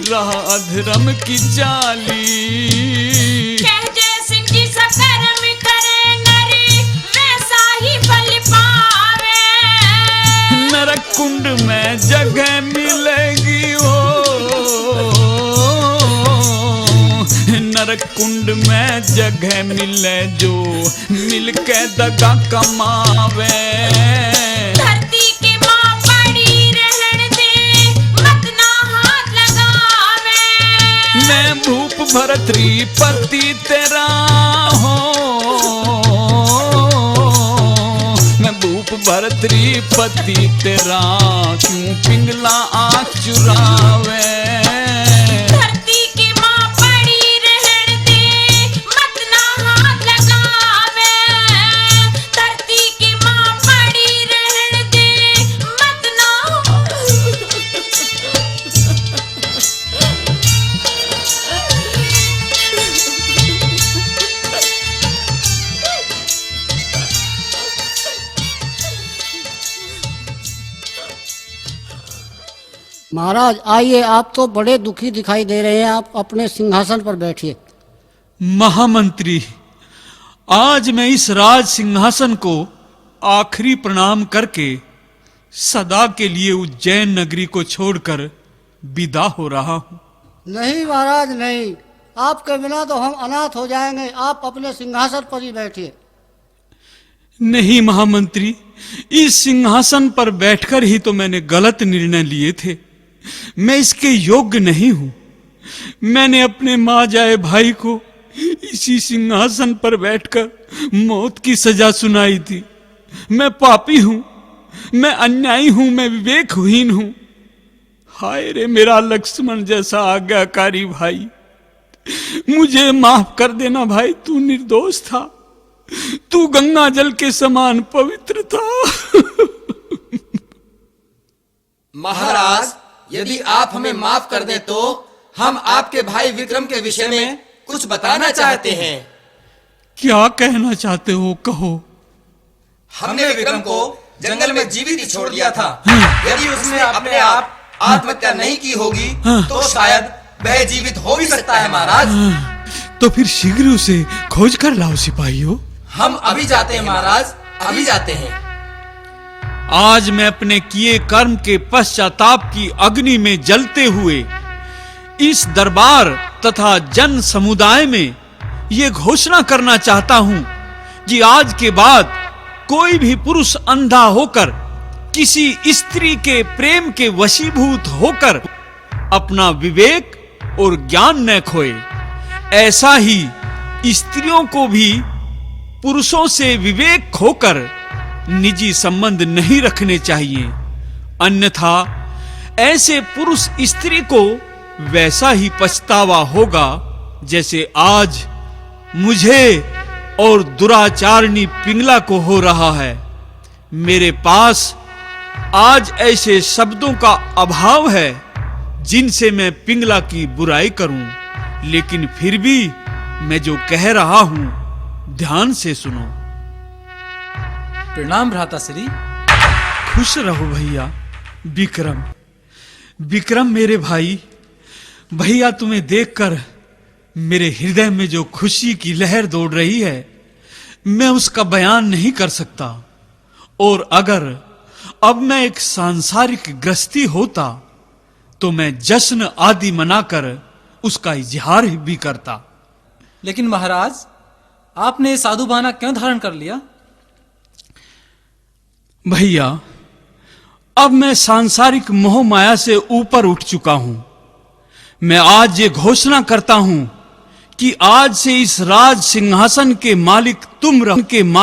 S8: रहा अधर्म की चाली।
S5: कह जय सिंह जी सा कर्म करे नरी, वैसा ही फल पावे।
S8: नरक कुंड में जगह मिलेगी ओ, नरक कुंड में जगह मिले जो मिल के दगा कमावे।
S5: धरती की माँ पड़ी रहन दे मत ना हाथ लगावे।
S8: मैं भूप भरतरी पति तेरा हो, मैं भूप भरतरी पति तेरा। क्यों पिंगला आँख चुरावे।
S5: धरती की माँ पड़ी रहन दे मत ना हाथ लगावे। धरती की माँ पड़ी रहन दे मत ना।
S11: महाराज आइए, आप तो बड़े दुखी दिखाई दे रहे हैं, आप अपने सिंहासन पर बैठिए।
S2: महामंत्री, आज मैं इस राज सिंहासन को आखिरी प्रणाम करके सदा के लिए उज्जैन नगरी को छोड़कर विदा हो रहा हूं।
S11: नहीं महाराज नहीं, आपके बिना तो हम अनाथ हो जाएंगे, आप अपने सिंहासन पर ही बैठिए।
S2: नहीं महामंत्री, इस सिंहासन पर बैठकर ही तो मैंने गलत निर्णय लिए थे। मैं इसके योग्य नहीं हूं। मैंने अपने मां जाए भाई को इसी सिंहासन पर बैठकर मौत की सजा सुनाई थी। मैं पापी हूं, मैं अन्यायी हूं, मैं विवेकहीन हूं। हाय रे मेरा लक्ष्मण जैसा आज्ञाकारी भाई, मुझे माफ कर देना भाई, तू निर्दोष था, तू गंगा जल के समान पवित्र था।
S4: महाराज, यदि आप हमें माफ कर दें तो हम आपके भाई विक्रम के विषय में कुछ बताना चाहते हैं।
S2: क्या कहना चाहते हो, कहो।
S4: हमने विक्रम को जंगल में जीवित ही छोड़ दिया था। यदि उसने अपने आप आत्महत्या नहीं की होगी तो शायद वह जीवित हो भी सकता है महाराज।
S2: तो फिर शीघ्र उसे खोज कर लाओ सिपाहियों।
S4: हम अभी जाते हैं महाराज, अभी जाते हैं।
S2: आज मैं अपने किए कर्म के पश्चाताप की अग्नि में जलते हुए इस दरबार तथा जन समुदाय में ये घोषणा करना चाहता हूं कि आज के बाद कोई भी पुरुष अंधा होकर किसी स्त्री के प्रेम के वशीभूत होकर अपना विवेक और ज्ञान न खोए। ऐसा ही स्त्रियों को भी पुरुषों से विवेक खोकर निजी संबंध नहीं रखने चाहिए, अन्यथा ऐसे पुरुष स्त्री को वैसा ही पछतावा होगा जैसे आज मुझे और दुराचारणी पिंगला को हो रहा है। मेरे पास आज ऐसे शब्दों का अभाव है जिनसे मैं पिंगला की बुराई करूं, लेकिन फिर भी मैं जो कह रहा हूं ध्यान से सुनो।
S6: प्रणाम भ्राताश्री।
S2: खुश रहो भैया। विक्रम, विक्रम मेरे भाई, भैया तुम्हें देखकर मेरे हृदय में जो खुशी की लहर दौड़ रही है मैं उसका बयान नहीं कर सकता। और अगर अब मैं एक सांसारिक गृहस्थी होता तो मैं जश्न आदि मनाकर उसका इजहार भी करता।
S6: लेकिन महाराज, आपने साधु बहाना क्यों धारण कर लिया?
S2: भैया, अब मैं सांसारिक मोह माया से ऊपर उठ चुका हूं। मैं आज ये घोषणा करता हूं कि आज से इस राज सिंहासन के मालिक तुम रहो।